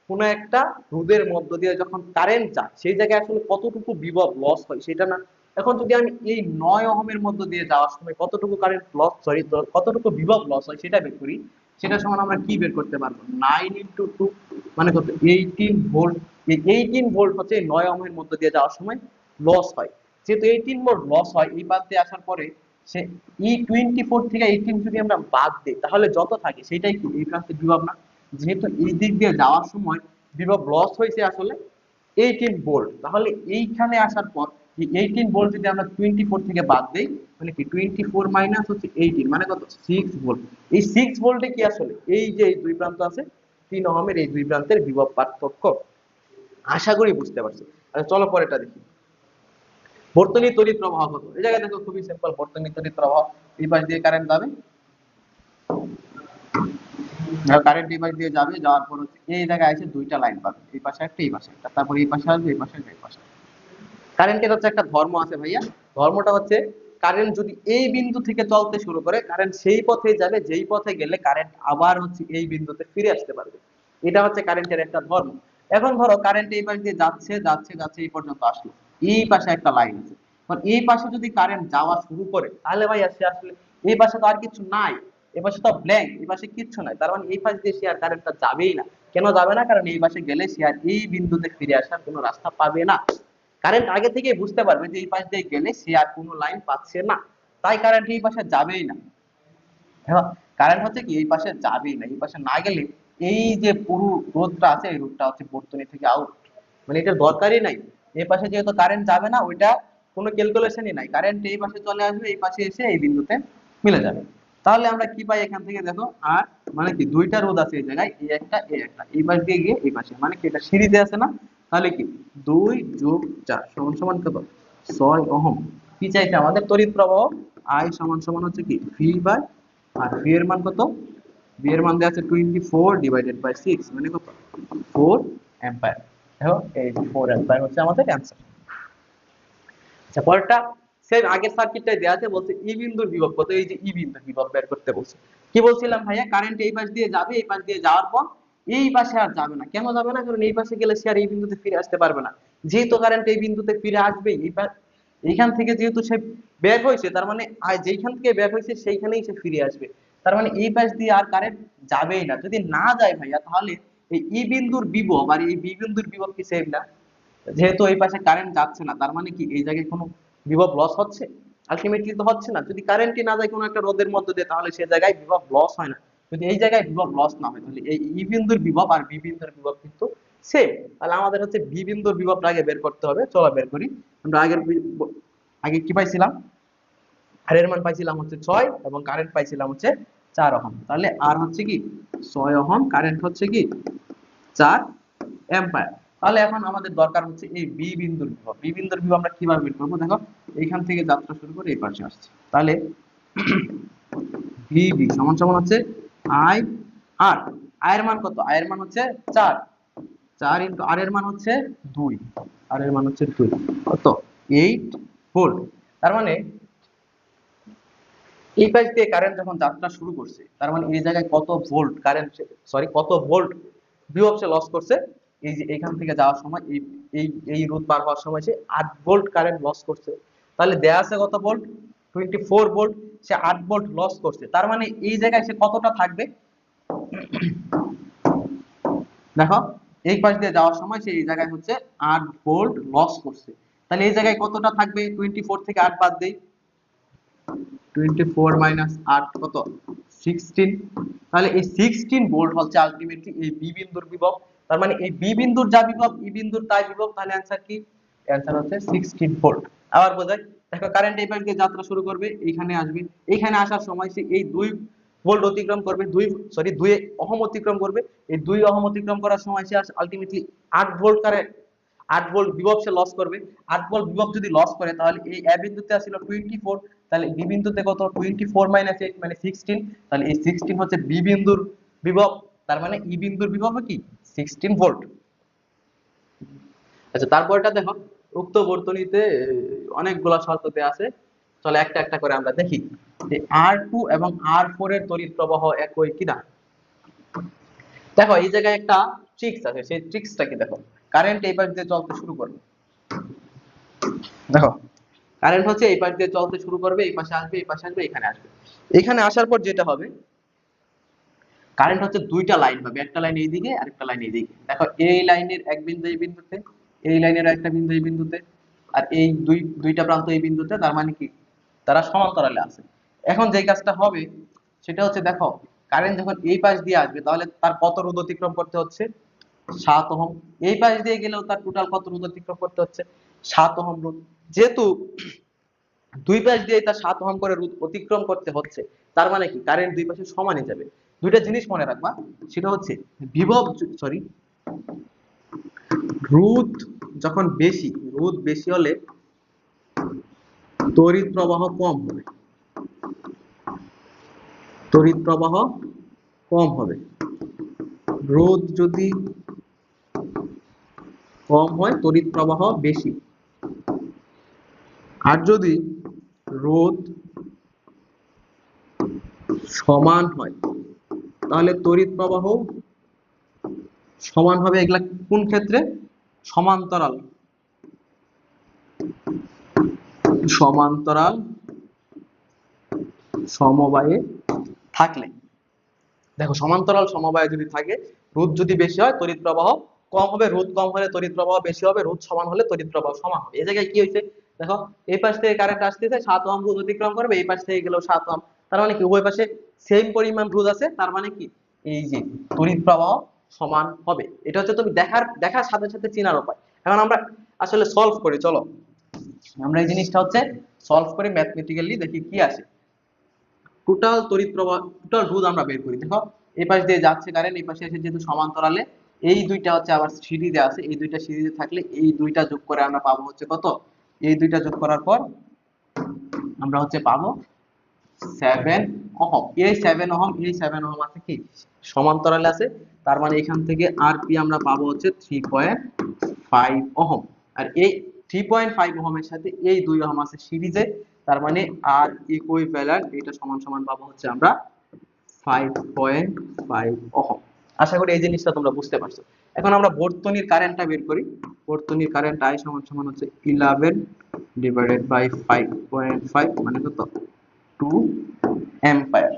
কোন একটা রোধের মধ্য দিয়ে যখন কারেন্ট যায় সেই জায়গায় আসলে কতটুকু বিভব লস হয় সেটা না। এখন যদি আমি এই 9 ওহমের মধ্য দিয়ে যাওয়ার সময় কতটুকু কারেন্ট লস, সরি কতটুকু বিভব লস হয় সেটা বের করি, সেটা সমান আমরা কি বের করতে পারবো 9 ইনটু 2 মানে কত 18 ভোল্ট। এই 18 ভোল্ট হচ্ছে 9 ওহমের মধ্য দিয়ে যাওয়ার সময় লস হয়। যেহেতু 18 ভোল্ট লস হয় এই বাদ দিয়ে আসার পরে সে E24 থেকে 18 যদি আমরা বাদ দিই তাহলে যত থাকে সেটাই কি এই প্রান্তে বিভব না। যেহেতু এই দিক দিয়ে যাওয়ার সময় বিভব লস হয়েছে আসলে 18 ভোল্ট, তাহলে এইখানে আসার পর এই 18 ভোল্ট যদি আমরা 24 থেকে বাদ দেই মানে কি 24 মাইনাস হচ্ছে 18 মানে কত 6 ভোল্ট। এই 6 ভোল্টে কি আসলে এই যে এই দুই প্রান্ত আছে 3 ওহমের এই দুই প্রান্তের বিভব পার্থক্য। আশা করি বুঝতে পারছি। আচ্ছা চলো পরেরটা দেখি। বর্তনী তড়িৎ প্রবাহ কত? এই জায়গায় দেখো খুবই সিম্পল, বর্তনী তড়িৎ প্রবাহ এই পাশ দিয়ে কারেন্ট যাবে, কারেন্ট এই পাশ দিয়ে যাবে, যাওয়ার পর হচ্ছে এই জায়গায় এসে দুইটা লাইন পাবে, এই পাশে একটা এই পাশে একটা, তারপর এই পাশে আসবে এই পাশে এই পাশে। কারেন্টের হচ্ছে একটা ধর্ম আছে ভাইয়া, ধর্মটা হচ্ছে কারেন্ট যদি এই বিন্দু থেকে চলতে শুরু করে কারেন্ট সেই পথে যাবে যেই পথে গেলে কারেন্ট আবার হচ্ছে এই বিন্দুতে ফিরে আসতে পারবে। এটা হচ্ছে কারেন্টের একটা ধর্ম। এখন ধরো কারেন্ট এই পাশ দিয়ে যাচ্ছে যাচ্ছে যাচ্ছে এই পর্যন্ত আসলো, এই পাশে একটা লাইন আছে, এখন এই পাশে যদি কারেন্ট যাওয়া শুরু করে তাহলে ভাই সে আসলে এই পাশে তো আর কিছু নাই, এই পাশে তো ব্ল্যাঙ্ক, এই পাশে কিচ্ছু নাই, তার মানে এই পাশ দিয়ে সে আর কারেন্টটা যাবেই না। কেন যাবে না? কারণ এই পাশে গেলে সে আর এই বিন্দুতে ফিরে আসার কোনো রাস্তা পাবে না। কারেন্ট আগে থেকে বুঝতে পারবে যে এই পাশ দিয়ে গেলে সে আর কোনো লাইন পাচ্ছে না, তাই কারেন্ট এই পাশে যাবেই না। হ্যাঁ, কারেন্ট হচ্ছে কি এই পাশে যাবেই না, এই পাশে না গেলে এই যে পুরো রোধটা আছে এই রোধটা হচ্ছে বর্তনী থেকে আউট, মানে এটা দরকারই নাই। এই পাশে যেহেতু কারেন্ট যাবে না ওইটা কোনো ক্যালকুলেশনই নাই, কারেন্ট এই পাশে চলে আসবে এই পাশে এসে এই বিন্দুতে মিলে যাবে। তাহলে আমরা কি পাই এখান থেকে দেখো, আর মানে কি দুইটা রোধ আছে এই জায়গায়, এই একটা এই একটা, এই পাশ দিয়ে গিয়ে এই পাশে, মানে কি এটা সিরিজে আছে না, তাহলে কি 2 যোগ 4 সমান সমান কত 6 ওহম। কি চাইছে আমাদের? তড়িৎ প্রবাহ I সমান সমান হচ্ছে কি V বাই, আর V এর মান কত? V এর মান দেওয়া আছে 24 ডিভাইডেড বাই 6 মানে কত 4 অ্যাম্পিয়ার। দেখো এই 4 অ্যাম্পিয়ার হচ্ছে আমাদের অ্যানসার। আচ্ছা পরেরটা সেম আগের সার্কিটটাই দেওয়া আছে, বলছে ই বিন্দুর বিভব কত, এই যে ই বিন্দুর বিভব বের করতে বলছে। কি বলছিলাম ভাইয়া, কারেন্ট এই পাশ দিয়ে যাবে, এই পাশ দিয়ে যাওয়ার পর এই পাশে আর যাবে না। কেন যাবে না? কারণ এই পাশে গেলে সে আর এই বিন্দুতে ফিরে আসতে পারবে না। যেহেতু কারেন্ট এই বিন্দুতে ফিরে আসবে, এইখান থেকে যেহেতু সে বের হয়েছে, তার মানে যেইখান থেকে বের হয়েছে সেইখানেই সে ফিরে আসবে। তার মানে এই পাশ দিয়ে আর কারেন্ট যাবেই না। যদি না যায় ভাইয়া তাহলে এই ই বিন্দুর বিভব আর এই বি বিন্দুর বিভব কি সেম না? যেহেতু এই পাশে কারেন্ট যাচ্ছে না তার মানে কি এই জায়গায় কোনো বিভব লস হচ্ছে? আলটিমেটলি তো হচ্ছে না। যদি কারেন্টই না যায় কোনো একটা রোধের মধ্যে দিয়ে তাহলে সে জায়গায় বিভব লস হয় না। যদি এই জায়গায় বিভব লস না হয় তাহলে এই ই বিন্দুর বিভব আর বি বিন্দুর বিভব কিন্তু সেম। তাহলে আমাদের হচ্ছে বি বিন্দুর বিভবটা আগে বের করতে হবে। চলো বের করি। আমরা আগে কি পাইছিলাম? আর এর মান পাইছিলাম হচ্ছে 6 এবং কারেন্ট পাইছিলাম হচ্ছে 4 ওহম। তাহলে আর হচ্ছে কি 6 ওহম, কারেন্ট হচ্ছে কি 4 অ্যাম্পিয়ার। তাহলে এখন আমাদের দরকার হচ্ছে এই বি বিন্দুর বিভব। বি বিন্দুর বিভব আমরা কিভাবে বের করব? দেখো এইখান থেকে যাত্রা শুরু করে এই পাশে আসছে, তাহলে ভিবি সমান সমান হচ্ছে আই আর আই এর মান কত? আই এর মান হচ্ছে 4, 4 ইনটু আর এর মান হচ্ছে 2, আর এর মান হচ্ছে 2 কত 8 ভোল্ট। তার মানে এই পাশ দিয়ে কারেন্ট যখন যাত্রা শুরু করছে তার মানে এই জায়গায় কত ভোল্ট কারেন্ট, সরি কত ভোল্ট বিভব সে লস করছে। এই যে এখান থেকে যাওয়ার সময় এই এই এই রোধ পার হওয়ার সময় সে 8 ভোল্ট কারেন্ট লস করছে। তাহলে দেয়া আছে কত ভোল্ট? 24 ভোল্ট, সে 8 ভোল্ট লস করছে। তার মানে এই জায়গায় সে কতটা থাকবে? দেখো এই পাশ দিয়ে যাওয়ার সময় সে এই জায়গায় হচ্ছে 8 ভোল্ট লস করছে। তাহলে এই জায়গায় কতটা থাকবে? 24 থেকে 8 বাদ দেই, 24 মাইনাস 8 কত 16। তাহলে এই 16 ভোল্ট হচ্ছে আলটিমেটলি এই বি বিন্দুর বিভব। তার মানে এই বি বিন্দুর যা বিভব ই বিন্দুর তাই বিভব। তাহলে অ্যানসার কি? অ্যানসার হচ্ছে 16 ভোল্ট। আবার বোঝাই, দেখো কারেন্ট এই পাশ দিয়ে যাত্রা শুরু করবে, এইখানে আসবে, এইখানে আসার সময় সে এই 2 ভোল্ট অতিক্রম করবে, 2 ওহম অতিক্রম করবে। এই 2 ওহম অতিক্রম করার সময় সে আলটিমেটলি 8 ভোল্ট কারেন্ট 8 ভোল্ট বিভব সে লস করবে। 8 ভোল্ট বিভব যদি লস করে তাহলে এই এ বিন্দুতে আসলে 24, তাহলে বি বিন্দুতে কত 24 মাইনাস 8 মানে 16। তাহলে এই 16 হচ্ছে বি বিন্দুর বিভব। তার মানে ই বিন্দুর বিভব কি 16 ভোল্ট। আচ্ছা তারপরটা দেখো, উক্ত বর্তনীতে অনেকগুলা শর্ত দেয়া আছে। চলো একটা একটা করে আমরা দেখি যে R2 এবং R4 এর তড়িৎ প্রবাহ একই কিনা। দেখো এই জায়গায় একটা ট্রিক্স আছে, সেই ট্রিক্সটা কি দেখো, কারেন্ট এই পাশ দিয়ে চলতে শুরু করবে। দেখো কারেন্ট হচ্ছে এই পাশ দিয়ে চলতে শুরু করবে, এই পাশে আসবে এই পাশে আসবে এখানে আসবে। এখানে আসার পর যেটা হবে, কারেন্ট হচ্ছে দুইটা লাইন পাবে, একটা লাইন এইদিকে আর একটা লাইন এইদিকে। দেখো এই লাইনের এক বিন্দু এই বিন্দুতে, এই লাইনের একটা বিন্দু এই বিন্দুতে, আর এই দুইটা প্রান্ত এই বিন্দুতে। তার মানে কি তারা সমান্তরালে আছে। এখন যে কাজটা হবে সেটা হচ্ছে, দেখো কারেন্ট যখন এই পাশ দিয়ে আসবে তাহলে তার কত রোধ অতিক্রম করতে হচ্ছে? 7 ওহম। এই পাশ দিয়ে গেলেও তার টোটাল কত রোধ অতিক্রম করতে হচ্ছে? 7 ওহম রোধ। যেহেতু দুই পাশ দিয়ে তার 7 ওহম করে রোধ অতিক্রম করতে হচ্ছে, তার মানে কি কারেন্ট দুই পাশে সমানই যাবে। দুইটা জিনিস মনে রাখবা, সেটা হচ্ছে বিভব, সরি, রোধ যখন বেশি, রোধ বেশি হলে তড়িৎ প্রবাহ কম হবে, তড়িৎ প্রবাহ কম হবে। রোধ যদি কম হয় তড়িৎ প্রবাহ বেশি, আর যদি রোধ সমান হয় তাহলে তড়িৎ প্রবাহ সমান হবে। এগুলা কোন ক্ষেত্রে? সমান্তরাল, সমান্তরাল সমবায়ে থাকলে। দেখো সমান্তরাল সমবায় যদি থাকে, রোধ যদি বেশি হয় তড়িৎ প্রবাহ কম হবে, রোধ কম হলে তড়িৎ প্রবাহ বেশি হবে, রোধ সমান হলে তড়িৎ প্রবাহ সমান হবে। এই জায়গায় কি হয়েছে দেখো, এই পাশ থেকে কারেন্ট আসতেছে 7 ওহম রোধ অতিক্রম করবে, এই পাশ থেকে গেলেও 7 ওহম, তার মানে কি উভয় পাশে সেম পরিমাণ রোধ আছে, তার মানে কি এই যে তড়িৎ প্রবাহ সমান হবে। এটা হচ্ছে তুমি দেখার সাথে সাথে চেনার উপায়। এখন আমরা আসলে সলভ করি, চলো আমরা এই জিনিসটা হচ্ছে সলভ করি ম্যাথমেটিক্যালি, দেখি কি আসে। টোটাল তড়িৎ প্রবাহ, টোটাল রোধ আমরা বের করি। দেখো এই পাশ দিয়ে যাচ্ছে কারেন্ট, এই পাশে এসে যেহেতু সমান্তরালে, এই দুইটা হচ্ছে আবার সিরিজে আছে, এই দুইটা সিরিজে থাকলে এই দুইটা যোগ করে আমরা পাবো হচ্ছে কত, এই দুইটা যোগ করার পর আমরা হচ্ছে পাবো 7 ওহম। এই 7 ওহম, এই 7 ওহম আছে কি সমান্তরালে আছে, তার মানে এখান থেকে আরপি আমরা পাবো হচ্ছে 3.5 ওহম। আর এই 3.5 ওহমের সাথে এই 2 ওহম আছে সিরিজে, তার মানে আর ইকুইভ্যালেন্ট এটা সমান সমান পাবো হচ্ছে আমরা 5.5 ওহম। আশা করি এই জিনিসটা তোমরা বুঝতে পারছো। এখন আমরা বর্তনীর কারেন্টটা বের করি। বর্তনীর কারেন্ট I সমান সমান হচ্ছে 11 ডিভাইডেড বাই 5.5 মানে কত, 2 অ্যাম্পিয়ার।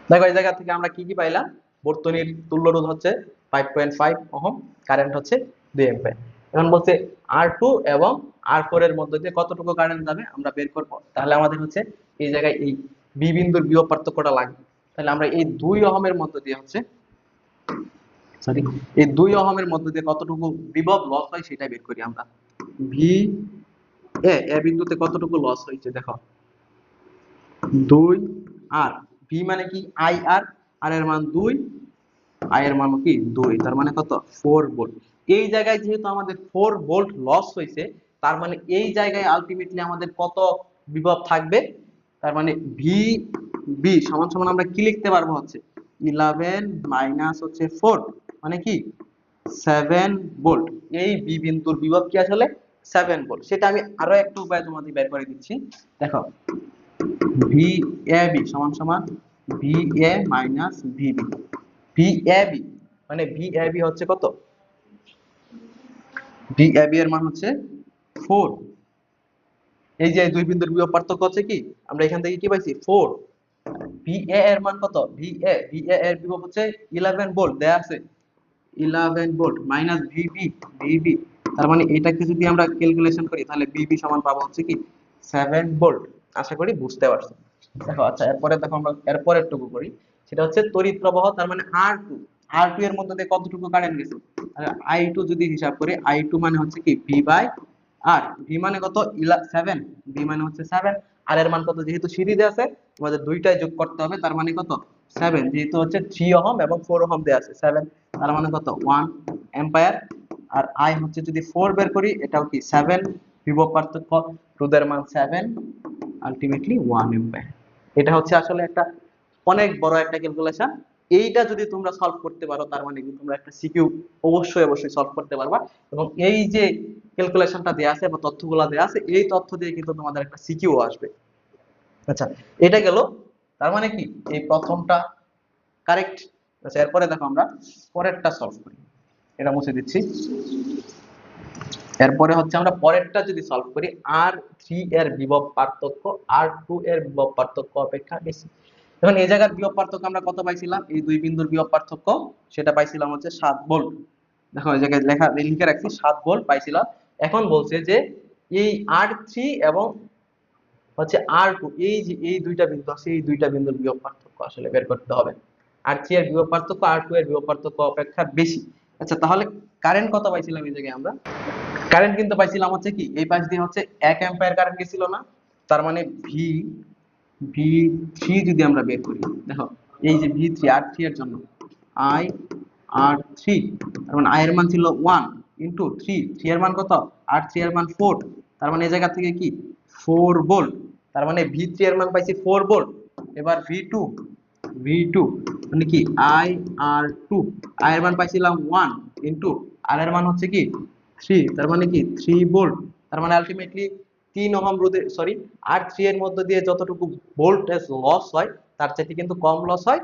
দেখো এই জায়গা থেকে আমরা কি কি পাইলাম, বর্তনীর তুল্য রোধ হচ্ছে 5.5 ওহম, কারেন্ট হচ্ছে 2 অ্যাম্পিয়ার। এখন বলছে R2 এবং R4 এর মধ্যে দিয়ে কতটুকু কারেন্ট যাবে আমরা বের করব। তাহলে আমাদের হচ্ছে এই জায়গায় এই বি বিন্দুর বিভব পার্থক্যটা লাগবে। তাহলে আমরা এই 2 ওহমের মধ্যে দিয়ে হচ্ছে, সরি, এই 2 ওহমের মধ্যে দিয়ে কতটুকু বিভব লস হয় সেটা বের করি আমরা। ভি এ বিন্দুতে কতটুকু লস হয়েছে দেখো, 2 আর ভি মানে কি আই আর, আর এর মান 2, আই এর মান কি 2, তার মানে কত 4 ভোল্ট। এই জায়গায় যেহেতু আমাদের 4 ভোল্ট লস হয়েছে, তার মানে এই জায়গায় আলটিমেটলি আমাদের কত বিভব থাকবে, তার মানে ভি বি সমান সমান আমরা কি লিখতে পারবো হচ্ছে 11 মাইনাস হচ্ছে 4 মানে কি 7 ভোল্ট। এই বি বিন্দুর বিভব কি আসলে 7 ভোল্ট। সেটা আমি আরো একটা উপায় তোমাদের বের করে দিচ্ছি। দেখো ভি এ বি সমান সমান V A minus VB. V A B মানে ভি এ বি হচ্ছে কত, ভি এ বি এর মান হচ্ছে 4। এই যে দুই বিন্দুর বিভব পার্থক্য হচ্ছে কি, আমরা এখান থেকে কি পাইছি 4। ভি এ এর মান কত, ভি এ এর বিভব হচ্ছে 11 ভোল্ট দেয়া আছে, 11 ভোল্ট মাইনাস ভিবি, ভিবি তার মানে এটাকে যদি আমরা ক্যালকুলেশন করি তাহলে ভিবি সমান পাবো হচ্ছে কি 7 ভোল্ট। আশা করি বুঝতে পারছো। দেখো আচ্ছা এরপরে দেখো আমরা এরপরের টুকু করি, সেটা হচ্ছে তড়িৎ প্রবাহ, তার মানে R2, R2 এর মধ্যে দিয়ে কতটুকু কারেন্ট গেছে, তাহলে I2 যদি হিসাব করি, I2 মানে হচ্ছে কি V বাই আর, V মানে কত 7, V মানে হচ্ছে 7, আর এর মান কত, যেহেতু সিরিজে আছে আমাদের দুইটাই যোগ করতে হবে, তার মানে কত 7, যেহেতু হচ্ছে 3 ওহম এবং 4 ওহম দেয়া আছে 7, তার মানে কত 1 অ্যাম্পিয়ার। আর I হচ্ছে যদি 4 বের করি এটাও কি 7, বিভব পার্থক্য রোধের মান 7, আলটিমেটলি 1 অ্যাম্পিয়ার। এটা হচ্ছে আসলে একটা অনেক বড় একটা ক্যালকুলেশন। এইটা যদি তোমরা সলভ করতে পারো তার মানে কি তোমরা একটা সিকিউ অবশ্যই অবশ্যই সলভ করতে পারবা। এবং এই যে ক্যালকুলেশনটা দেয়া আছে বা তথ্যগুলো দেয়া আছে, এই তথ্য দিয়ে কিন্তু তোমাদের একটা সিকিউ আসবে। আচ্ছা এটা গেল, তার মানে কি এই প্রথমটা কারেক্ট। আচ্ছা এরপরে দেখো আমরা পরেরটা সলভ করি, এটা মুছে দিচ্ছি। এরপরে হচ্ছে আমরা পরেরটা যদি সলভ করি, R3 এর বিভব পার্থক্য R2 এর বিভব পার্থক্য অপেক্ষা বেশি। এখন এই জায়গার বিভব পার্থক্য আমরা কত পাইছিলাম, এই দুই বিন্দুর বিভব পার্থক্য সেটা পাইছিলাম হচ্ছে 7 ভোল্ট। দেখো এই জায়গায় লিখে রাখছি 7 ভোল্ট পাইছিলাম। এখন বলছে যে এই R3 এবং হচ্ছে R2, এই যে এই দুইটা বিন্দু আছে, এই দুইটা বিন্দুর বিভব পার্থক্য আসলে বের করতে হবে। R3 এর বিভব পার্থক্য R2 এর বিভব পার্থক্য অপেক্ষা বেশি। আচ্ছা, তাহলে কারেন্ট কত পাইছিলাম এই জায়গায় আমরা? কারেন্ট কিন্তু পাইছিলাম হচ্ছে কি, এই পাশ দিয়ে হচ্ছে 1 অ্যাম্পিয়ার কারেন্ট গেছিল না? তার মানে V3 যদি আমরা বের করি, দেখো এই যে V3 R3 এর জন্য I R3, তার মানে I এর মান ছিল 1 ইনটু 3, 3 এর মান কত? R3 এর মান 4, তার মানে এই জায়গা থেকে কি 4 ভোল্ট, তার মানে V3 এর মান পাইছি 4 ভোল্ট। এবার V2 মানে কি IR2, I এর মান পাইছিলাম 1 ইনটু R এর মান হচ্ছে কি 3, তার মানে কি 3 ভোল্ট। তার মানে আলটিমেটলি 3 ওহম রোধে সরি R3 এর মধ্য দিয়ে যতটুকু ভোল্টেজ লস হয় তার চাইতে কিন্তু কম লস হয়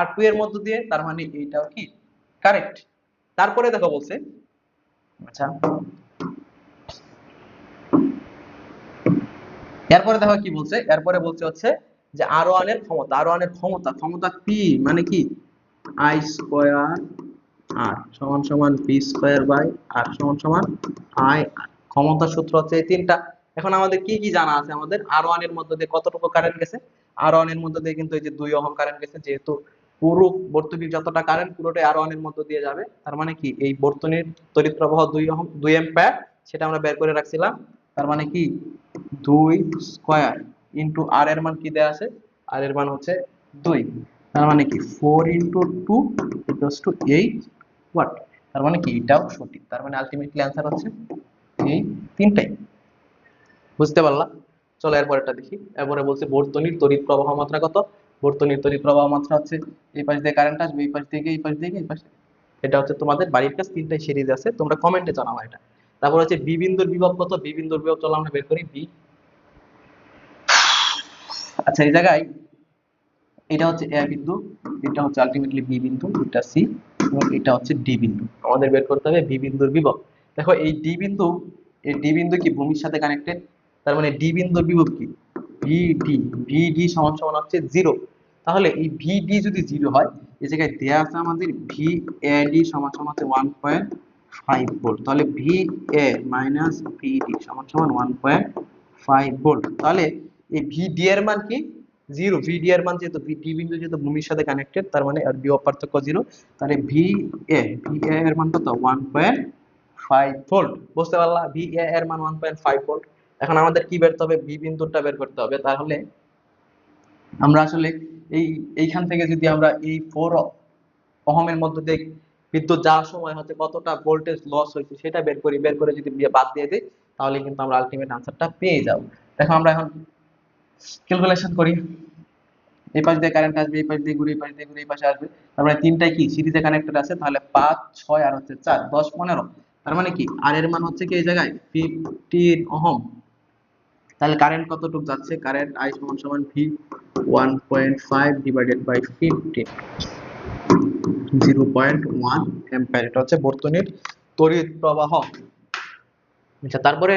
R2 এর মধ্য দিয়ে, তার মানে এইটাও কি কারেক্ট। তারপরে দেখো বলছে, আচ্ছা এরপরে দেখো কি বলছে, এরপরে বলছে হচ্ছে যে R1 এর ক্ষমতা, R1 এর ক্ষমতা P মানে কি I স্কয়ার R সমান সমান P স্কয়ার বাই R সমান সমান I R। ক্ষমতার সূত্র হচ্ছে এই তিনটা। এখন আমাদের কি কি জানা আছে, আমাদের R1 এর মধ্যে দিয়ে কতটুকু কারেন্ট গেছে? R1 এর মধ্যে দিয়ে কিন্তু এই যে 2 ওহম কারেন্ট গেছে, যেহেতু পুরো বর্তনীর যতটা কারেন্ট পুরোটাই R1 এর মধ্যে দিয়ে যাবে, তার মানে কি এই বর্তনীর তড়িৎ প্রবাহ 2 ওহম 2 অ্যাম্পিয়ার, সেটা আমরা বের করে রাখছিলাম। তার মানে কি 2 স্কয়ার ইনটু R এর মান কি দেয়া আছে? R এর মান হচ্ছে 2, তার মানে কি 4 ইনটু 2 ইকুয়ালস টু 8 ওয়াট। তার মানে কি এটাও সঠিক। তার মানে আলটিমেটলি आंसर হচ্ছে এই তিনটাই। বুঝতে পারলা? চলো এরপরটা দেখি। এরপরে বলছে বর্তনীর তড়িৎ প্রবাহ মাত্রা কত? বর্তনীর তড়িৎ প্রবাহ মাত্রা হচ্ছে এই পাশ দিয়ে কারেন্ট আসবে, এই পাশ থেকে এই পাশ থেকে এই পাশে। এটা হচ্ছে তোমাদের বাড়ির কাছে তিনটাই সিরিজ আছে, তোমরা কমেন্টে জানাও এটা। তারপর হচ্ছে বি বিন্দুর বিভব কত? বি বিন্দুর বিভব চলো আমরা বের করি। বি, আচ্ছা এই জায়গায় এটা হচ্ছে এ বিন্দু, এটা হচ্ছে আলটিমেটলি বি বিন্দু, এটা সি এবং এটা হচ্ছে ডি বিন্দু। আমাদের বের করতে হবে বি বিন্দুর বিভব। দেখো এই ডি বিন্দু, এই ডি বিন্দু কি ভূমির সাথে কানেক্টেড, তার মানে ডি বিন্দুর বিভব কি ভিডি, ভিডি সমান সমান হচ্ছে 0। তাহলে এই ভিডি যদি 0 হয়, এই জায়গায় দেয়া আছে আমাদের ভি এ ডি সমান সমান হচ্ছে 1.5 ভোল্ট। তাহলে ভি এ মাইনাস ভিডি সমান সমান 1.5 ভোল্ট। তাহলে এই ভিডি এর মান কি 0, ভিডি এর মান যেহেতু ডি বিন্দু যেহেতু ভূমির সাথে কানেক্টেড, তার মানে আর বিভব পার্থক্য 0। তাহলে ভি এ এর মান কত? 1.5 ভোল্ট। বুঝতে পারলা? ভি এ এর মান 1.5 ভোল্ট। এখন আমাদের কি বের করতে হবে? বি বিন্দুটা বের করতে হবে। তাহলে আমরা আসলে এইখান থেকে যদি আমরা এই 4 ওহমের মধ্যে দিয়ে বিদ্যুৎ যাওয়ার সময় হচ্ছে কতটা ভোল্টেজ লস হয়েছে সেটা বের করি, বের করে যদি বাদ দিয়ে দিই, তাহলে কিন্তু আমরা আলটিমেট আনসারটা পেয়ে যাব। দেখো আমরা এখন ক্যালকুলেশন করি। এই পাশ দিয়ে কারেন্ট আসবে, এই পাশ দিয়ে ঘুরে, এই পাশ দিয়ে ঘুরে এই পাশে আসবে, তার মানে তিনটাই কি সিরিজে কানেক্টেড আছে। তাহলে 5 6 আর হচ্ছে 4 10 15, তার মানে কি আর এর মান হচ্ছে কি এই জায়গায় 15 ওহম। তাহলে কারেন্ট কতটুকু যাচ্ছে? কারেন্ট I সমান সমান V 1.5 ডিভাইডেড বাই 15, 0.1 অ্যাম্পিয়ার। এটা হচ্ছে বর্তনীর তড়িৎ প্রবাহ। আচ্ছা তারপরে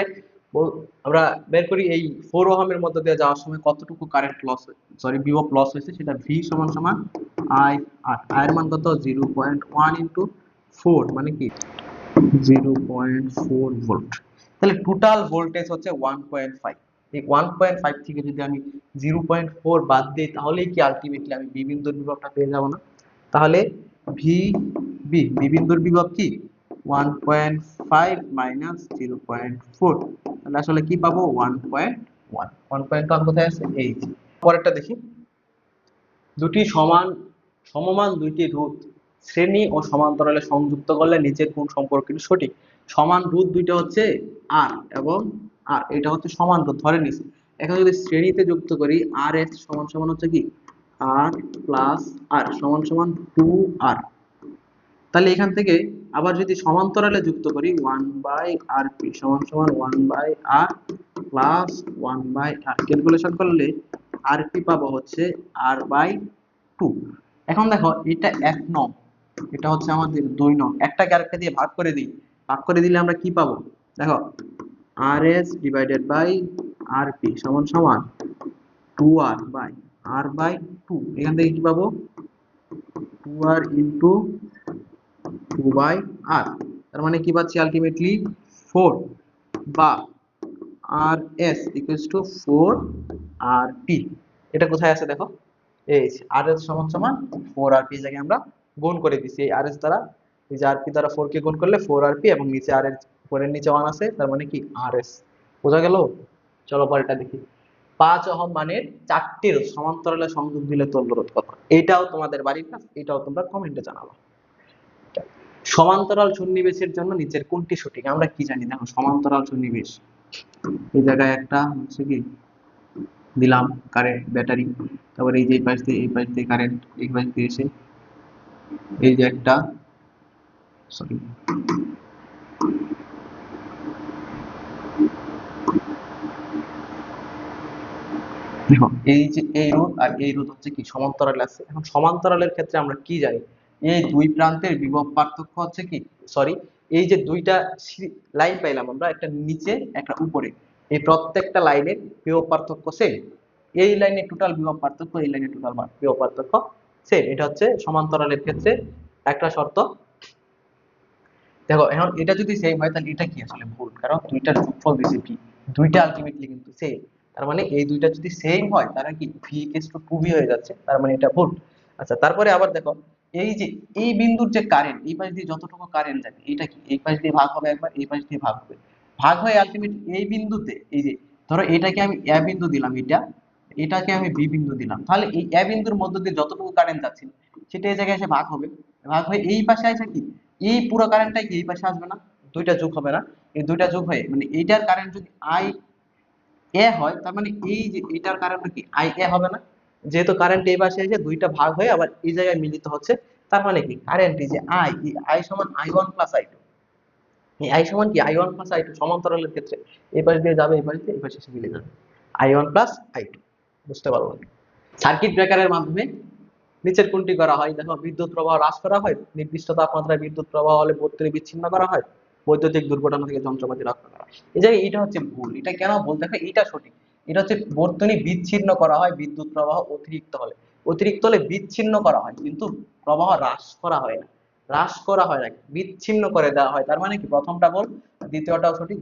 আমরা বের করি এই 4 ওহমের মধ্যে দিয়ে যাওয়ার সময় কতটুকু কারেন্ট লস সরি বিভব লস হয়েছে, সেটা V সমান সমান I আর I এর মান কত? 0.1 ইনটু 4 মানে কি 0.4 ভোল্ট। তাহলে টোটাল ভোল্টেজ হচ্ছে 1.5। এই 1.5 থেকে যদি আমি 0.4 বাদ দিই, তাহলেই কি আলটিমেটলি আমি বি বিন্দুর বিভবটা পেয়ে যাব না? তাহলে ভি বি বিন্দুর বিভব কি 1.5 মাইনাস 0.4, তাহলে আসলে কি পাবো? 1.1। 1.1 কোথায় আছে? এই যে। পরেরটা দেখি। দুটি সমমান দুইটি রোধ শ্রেণী ও সমান্তরালে সংযুক্ত করলে নিচের কোন সম্পর্কটি সঠিক? সমান রোধ দুইটা হচ্ছে আর এবং আর, এটা হচ্ছে সমান রোধ ধরে নিছি। এখন যদি শ্রেণীতে যুক্ত করি, আর এর সমান সমান হচ্ছে কি আর প্লাস আর সমান সমান 2r। তাহলে এখান থেকে আবার যদি সমান্তরালে যুক্ত করি 1/rp সমান সমান 1/r প্লাস 1/r, ক্যালকুলেশন করলে rp পাবো হচ্ছে r/2। এখন দেখো এটা 1 নং, এটা হচ্ছে আমাদের 2 নং, একটাকে আরেকটা দিয়ে ভাগ করে দিই, ভাগ করে দিলে আমরা কি পাবো? দেখো rs ডিভাইডেড বাই rp সমান সমান 2r বাই r/2। এখান থেকে কি পাবো? 2r ইনটু 2/r, তার মানে কি পাচ্ছি আলটিমেটলি 4 বা R S equals to 4 R P. এটা কোথায় আছে দেখো, এই আর এস সমান সমান 4 আর পি জায়গায় আমরা গুণ করে দিছি এই আর এস দ্বারা। এই যে আর পি দ্বারা 4 কে গুণ করলে 4 আর পি, এবং নিচে আর এর 4 এর নিচে 1 আছে, তার মানে কি আর এস। বোঝা গেল? চলো পরেরটা দেখি। 5 ওহম মানের 4টি রোধ সমান্তরালে সংযোগ দিলে তুল্য রোধ কত? এটাও তোমাদের বাড়ির কাজ, এটাও তোমরা কমেন্টে জানাবা। সমান্তরাল সন্নিবেশের জন্য নিচের কোনটি সঠিক? আমরা কি জানি দেখো, সমান্তরাল সন্নিবেশ, এই জায়গায় একটা হচ্ছে কি দিলাম কারেন্ট ব্যাটারি, তারপরে এই যে এই পাশ দিয়ে কারেন্ট এই পাশ দিয়ে এসে এই যে একটা সরি দেখো এই যে এই রোধ আর এই রোধ হচ্ছে কি সমান্তরালে আছে। এখন সমান্তরালের ক্ষেত্রে আমরা কি জানি, এই দুই প্রান্তের বিভব পার্থক্য হচ্ছে কি, সরি এই যে দুইটা লাইন পাইলাম আমরা, একটা নিচে একটা উপরে, এই প্রত্যেকটা লাইনের বিভব পার্থক্য সেম। এই লাইনের টোটাল বিভব পার্থক্য, এই লাইনের টোটাল বিভব পার্থক্য সেম। এটা হচ্ছে সমান্তরালের ক্ষেত্রে একটা শর্ত। দেখো এখন এটা যদি সেম হয় তাহলে এটা কি আসলে ভুল, কারণ দুইটার যোগফল দিছে ভি, দুইটা আলটিমেটলি কিন্তু সেম। তার মানে এই দুইটা যদি সেম হয় তাহলে কি ভি ইকুয়ালস টু 2ভি হয়ে যাচ্ছে, তার মানে এটা ভুল। আচ্ছা তারপরে আবার দেখো, এই যে এই বিন্দুর যে কারেন্ট, এই পাশ দিয়ে যতটুকু কারেন্ট যাবে এটা কি এই পাশ দিয়ে ভাগ হবে একবার, এই পাশ দিয়ে ভাগ হবে, ভাগ হয়ে আলটিমেটলি এই বিন্দুতে, এই যে ধরো এটাকে আমি এ বিন্দু দিলাম, এটাকে আমি বি বিন্দু দিলাম, তাহলে এই এ বিন্দুর মধ্য দিয়ে যতটুকু কারেন্ট যাচ্ছে সেটা এই জায়গায় এসে ভাগ হবে, ভাগ হয়ে এই পাশে আসে কি এই পুরো কারেন্টটাই কি এই পাশে আসবে না, দুইটা যোগ হবে না, এই দুইটা যোগ হয়ে মানে এইটার কারেন্ট যদি আই এ হয়, তার মানে এই যে এটার কারেন্ট কি আই এ হবে না, যেহেতু কারেন্ট এই পাশে এসে দুইটা ভাগ হয়ে আবার এই জায়গায় মিলিত হচ্ছে, তার মানে কি কারেন্ট এই যে আই, এই আই সমান i1 প্লাস i2, এই আই সমান কি i1 প্লাস i2 সমান্তরালের ক্ষেত্রে এই পাশ দিয়ে যাবে, এই পাশ দিয়ে এই পাশে এসে মিলে যাবে, i1 প্লাস i2। বুঝতে পারবো? সার্কিট ব্রেকারের মাধ্যমে নিচের কোনটি করা হয়? দেখো বিদ্যুৎ প্রবাহ হ্রাস করা হয়, নির্দিষ্ট তাপমাত্রায় বিদ্যুৎ প্রবাহ হলে বর্তনী বিচ্ছিন্ন করা হয়, বৈদ্যুতিক দুর্ঘটনা থেকে যন্ত্রপাতি রক্ষা করা হয়। এই জায়গায় এটা হচ্ছে ভুল, এটা কেন ভুল দেখো, এটা সঠিক। এটা হচ্ছে বর্তনী বিচ্ছিন্ন করা হয় বিদ্যুৎ প্রবাহ অতিরিক্ত হলে, অতিরিক্ত হলে বিচ্ছিন্ন করা হয়, কিন্তু প্রবাহ হ্রাস করা হয় না, হ্রাস করা হয় না, বিচ্ছিন্ন করে দেওয়া হয়। তার মানে কি প্রথমটা ভুল, দ্বিতীয়টাও সঠিক,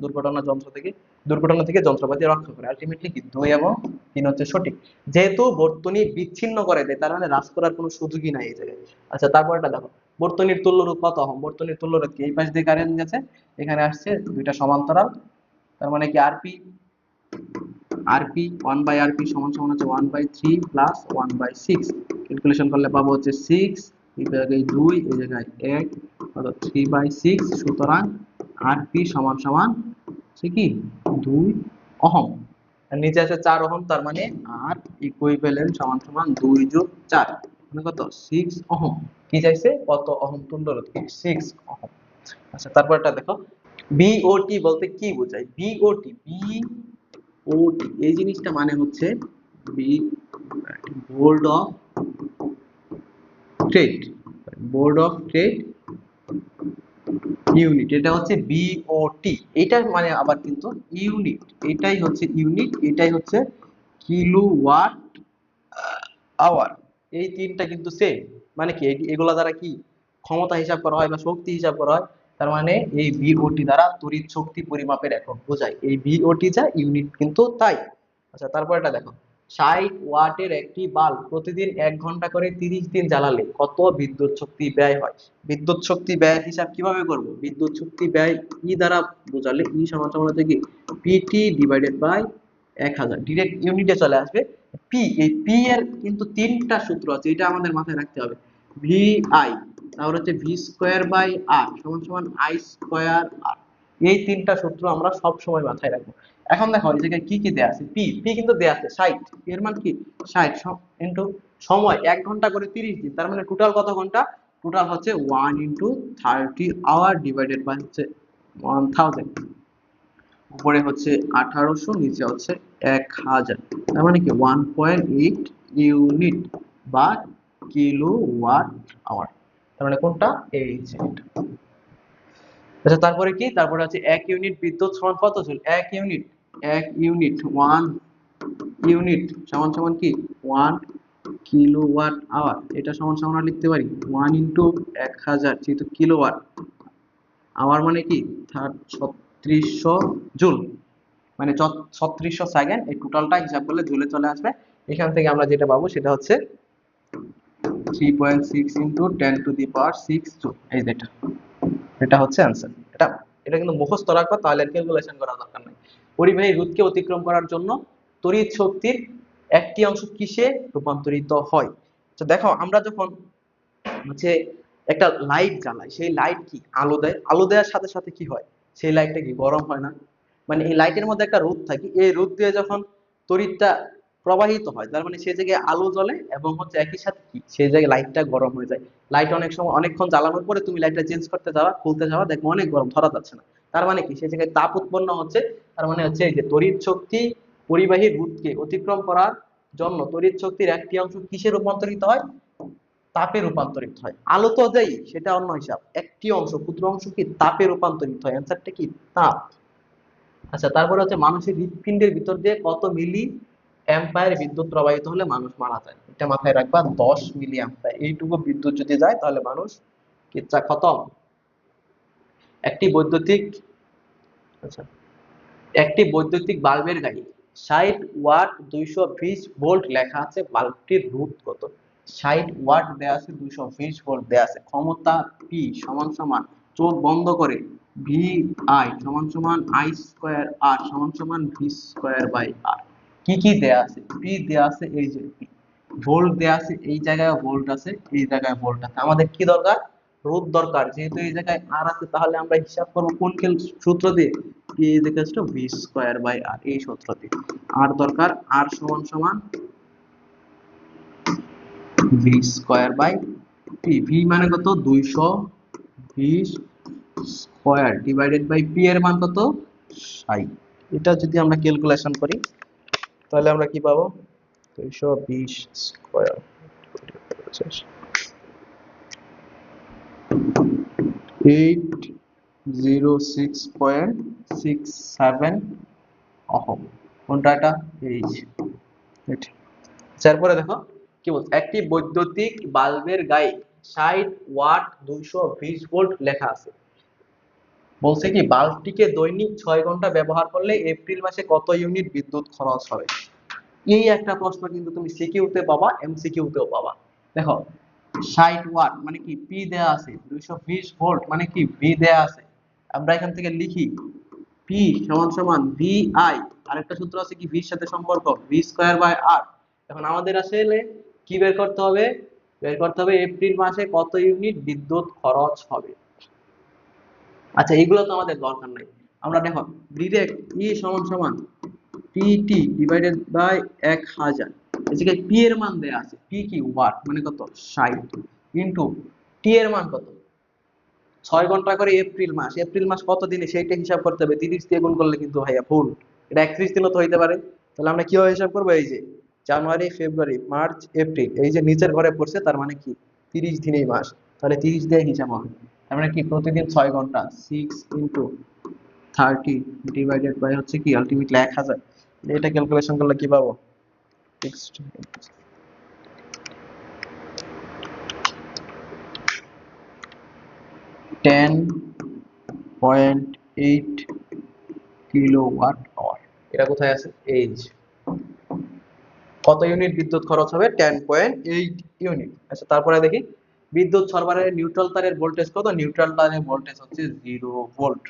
দুর্ঘটনা থেকে যন্ত্রপাতি রক্ষা করে। আলটিমেটলি কি 2 এবং 3 হচ্ছে সঠিক। যেহেতু বর্তনী বিচ্ছিন্ন করে দেয়, তার মানে হ্রাস করার কোনো সুযোগই নাই এই জায়গায়। আচ্ছা তারপরটা দেখো, বর্তনীর তুল্যরোধ কত ওহম? বর্তনীর তুল্যরোধ কি, এই পাশ দিয়ে কারেন্ট গেছে, এখানে আসছে দুইটা সমান্তরাল, তার মানে কি আরপি, আরপি 1/rp সমান সমান হচ্ছে 1/3 প্লাস 1/6, ক্যালকুলেশন করলে পাবো হচ্ছে 6, এই জায়গায় 2, এই জায়গায় 1, অর্থাৎ 3/6। সুতরাং আরপি সমান সমান হচ্ছে কি 2 ওহম, আর নিচে আছে 4 ওহম, তার মানে আর ইকুইভ্যালেন্ট সমান সমান 2 যোগ 4 মানে কত 6 ওহম। কি চাইছে, কত ওহম তুল্যরোধ, 6 ওহম। আচ্ছা তারপরটা দেখো, বিওটি বলতে কি বোঝায়? বিওটি, বিওটি এই জিনিসটা মানে হচ্ছে B board of trade, board of trade unit, এটা হচ্ছে বিওটি। এটার মানে আবার কিন্তু ইউনিট, এটাই হচ্ছে ইউনিট, এটাই হচ্ছে কিলোওয়াট আওয়ার, এই তিনটা কিন্তু সেম। মানে কি এগুলা দ্বারা কি ক্ষমতা হিসাব করা হয় বা শক্তি হিসাব করা হয়, তার মানে এই বিওটি দ্বারা তড়িৎ শক্তি পরিমাপের একক বোঝায়, এই বিওটি যা ইউনিট কিন্তু তাই। আচ্ছা তারপর এটা দেখো, 60 ওয়াটের একটি বাল্ব প্রতিদিন 1 ঘন্টা করে 30 দিন জ্বালালে কত বিদ্যুৎ শক্তি ব্যয় হয়? বিদ্যুৎ শক্তি ব্যয় হিসাব কিভাবে করব? বিদ্যুৎ শক্তি ব্যয় ই দ্বারা বোঝালে ই সমান সমান হচ্ছে কি পিটি ডিভাইডেড বাই 1000, ডিরেক্ট ইউনিটে চলে আসবে। পি, এই পি এর কিন্তু তিনটা সূত্র আছে, এটা আমাদের মাথায় রাখতে হবে। ভি আই, তাহলে হচ্ছে ভি স্কয়ার বাই আর সমান সমান আই স্কয়ার আর, এই তিনটা সূত্র আমরা সব সময় মাথায় রাখবো। এখন দেখো এই জায়গায় কি কি দেয়া আছে, পি, পি কিন্তু দেয়া আছে 60, এর মান কি 60 ইনটু সময় 1 ঘন্টা করে 30 দিন, তার মানে টোটাল কত ঘন্টা, টোটাল হচ্ছে 1 ইনটু 30 আওয়ার ডিভাইডেড বাই হচ্ছে 1000, উপরে হচ্ছে 1800, নিচে হচ্ছে 1000, তার মানে কি 1.8 ইউনিট বা কিলোওয়াট আওয়ার, তার মানে কোনটা এই যে এটা। আচ্ছা তারপরে কি, তারপরে আছে 1 ইউনিট বিদ্যুৎ সমান কত জুল? 1 ইউনিট, 1 ইউনিট 1 ইউনিট সমান সমান কি 1 কিলোওয়াট আওয়ার, এটা সমান সমান আমরা লিখতে পারি 1 ইনটু 1000, যেহেতু কিলোওয়াট আওয়ার মানে কি 3600 জুল। মানে 3600 সেকেন্ড, এই টোটালটা হিসাব করলে ঝুলে চলে আসবে। এখান থেকে আমরা যেটা পাবো সেটা হচ্ছে 3.6 ইন্টু 10⁶ জুল। এই যেটা, এটা হচ্ছে অ্যান্সার। এটা এটা কিন্তু মুখস্থ রাখবা, তাহলে ক্যালকুলেশন করার দরকার নাই। পরিবাহী রোধকে অতিক্রম করার জন্য তড়িৎ শক্তির একটি অংশ কিসে রূপান্তরিত হয়? তো দেখো, আমরা যখন হচ্ছে একটা লাইট জ্বালাই, সেই লাইট কি আলো দেয়, আলো দেওয়ার সাথে সাথে কি হয়, সেই লাইটটা কি গরম হয় না? মানে এই লাইটের মধ্যে একটা রোধ থাকে, এই রোধ দিয়ে যখন তড়িৎটা প্রবাহিত হয়, তার মানে সেই জায়গায় আলো জ্বলে এবং হচ্ছে একই সাথে কি সেই জায়গায় লাইটটা গরম হয়ে যায়। লাইট অনেক সময় অনেকক্ষণ জ্বালানোর পরে তুমি লাইটটা চেঞ্জ করতে যাওয়া, খুলতে যাওয়া, দেখো অনেক গরম, ধরা যাচ্ছে না। তার মানে কি সেই জায়গায় তাপ উৎপন্ন হচ্ছে। তার মানে হচ্ছে এই যে তড়িৎ শক্তি পরিবাহী রোধকে অতিক্রম করার জন্য তড়িৎ শক্তির একটি অংশ কিসে রূপান্তরিত হয়? তাপে রূপান্তরিত হয়। আলো তো দেই, সেটা অন্য হিসাব, একটি অংশ, ক্ষুদ্র অংশ কি তাপে রূপান্তরিত হয়, অ্যান্সারটা কি তাপ। আচ্ছা, তারপরে হচ্ছে মানুষের হৃৎপিণ্ডের ভিতর দিয়ে কত মিলি অ্যাম্পায়ার বিদ্যুৎ প্রবাহিত হলে মানুষ মারা যায়? এটা মাথায় রাখবা, 10 মিলি অ্যাম্পায়ার, এইটুকু বিদ্যুৎ যদি যায় তাহলে মানুষ কিচ্ছা খতম। একটি বৈদ্যুতিক, আচ্ছা, একটি বৈদ্যুতিক বাল্বের গায়ে 60 ওয়াট 220 ভোল্ট লেখা আছে, বাল্বটির রোধ কত? 60 ওয়াট দেয়া আছে, 220 ভোল্ট দেয়া আছে, ক্ষমতা পি সমান সমান, চোখ বন্ধ করে, ভি আই সমান সমান আই স্কয়ার আর সমান সমান ভি স্কয়ার বাই আর। কি কি দেয়া আছে? পি দেয়া আছে, এই যে পি, ভোল্ট দেয়া আছে, এই জায়গায় ভোল্ট আছে, এই জায়গায় ভোল্ট আছে। আমাদের কি দরকার? রোধ দরকার। যেহেতু এই জায়গায় আর আছে, তাহলে আমরা হিসাব করব কোন সূত্র দিয়ে? P is equals to V square by R, এই সূত্র দিয়ে। আর দরকার, আর সমান সমান V square by P. V মানে কত? 220 স্কয়ার ডিভাইডেড বাই পি এর মান কত? 60। এটা যদি আমরা ক্যালকুলেশন করি তাহলে আমরা কি পাবো? 220 স্কয়ার 806.67 ওহম। কোনটা এটা? এই যে এটা। তারপরে দেখো কি বলছে, একটি বৈদ্যুতিক বাল্বের গায়ে 60 ওয়াট 220 ভোল্ট লেখা আছে। বলছে কি বাল্বটিকে দৈনিক 6 ঘন্টা ব্যবহার করলে এপ্রিল মাসে কত ইউনিট বিদ্যুৎ খরচ হবে? এই একটা প্রশ্ন কিন্তু তুমি সিকিউতে পাবা, এমসিকিউতেও পাবা। দেখো, 60 ওয়াট মানে কি পি দেয়া আছে, 220 ভোল্ট মানে কি ভি দেয়া আছে। আমরা এখান থেকে লিখি পি সমান সমান ভি আই, আরেকটা সূত্র আছে কি ভির সাথে সম্পর্ক, ভি স্কয়ার বাই আর। এখন আমাদের আসলে কি বের করতে হবে? বের করতে হবে এপ্রিল মাসে কত ইউনিট বিদ্যুৎ খরচ হবে। আচ্ছা, এইগুলো তো আমাদের দরকার নাই। আমরা দেখো ডিরেক্ট ই সমান সমান পিটি ডিভাইডেড বাই 1000, এই জায়গায় পি এর মান দেয়া আছে, পি কি ওয়াট মানে কত 60 ইনটু টি এর মান কত 6 ঘন্টা করে, এপ্রিল মাস, এপ্রিল মাস কত দিনে সেইটা হিসাব করতে হবে। 30 দিয়ে গুণ করলে কিন্তু ভাইয়া ভুল, এটা 31 দিনও তো হইতে পারে। তাহলে আমরা কিভাবে হিসাব করবো? এই যে জানুয়ারি ফেব্রুয়ারি মার্চ এপ্রিল, এই যে নিচের ঘরে পড়ছে, তার মানে কি 30 দিনেই মাস, তাহলে 30 দিয়ে হিসাব হবে। তার মানে কি প্রতিদিন 6 ঘন্টা, 6 ইনটু 30 ডিভাইডেড বাই হচ্ছে কি আলটিমেটলি 1000। এটা ক্যালকুলেশন করলে কি পাবো? 10.8 কিলোওয়াট আওয়ার। এটা কোথায় আছে? এই যে কত ইউনিট বিদ্যুৎ খরচ হবে? 10.8 ইউনিট। আচ্ছা, তারপরে দেখি বিদ্যুৎ সরবরাহের নিউট্রাল তারের ভোল্টেজ কত? নিউট্রাল তারের ভোল্টেজ হচ্ছে 0 ভোল্ট।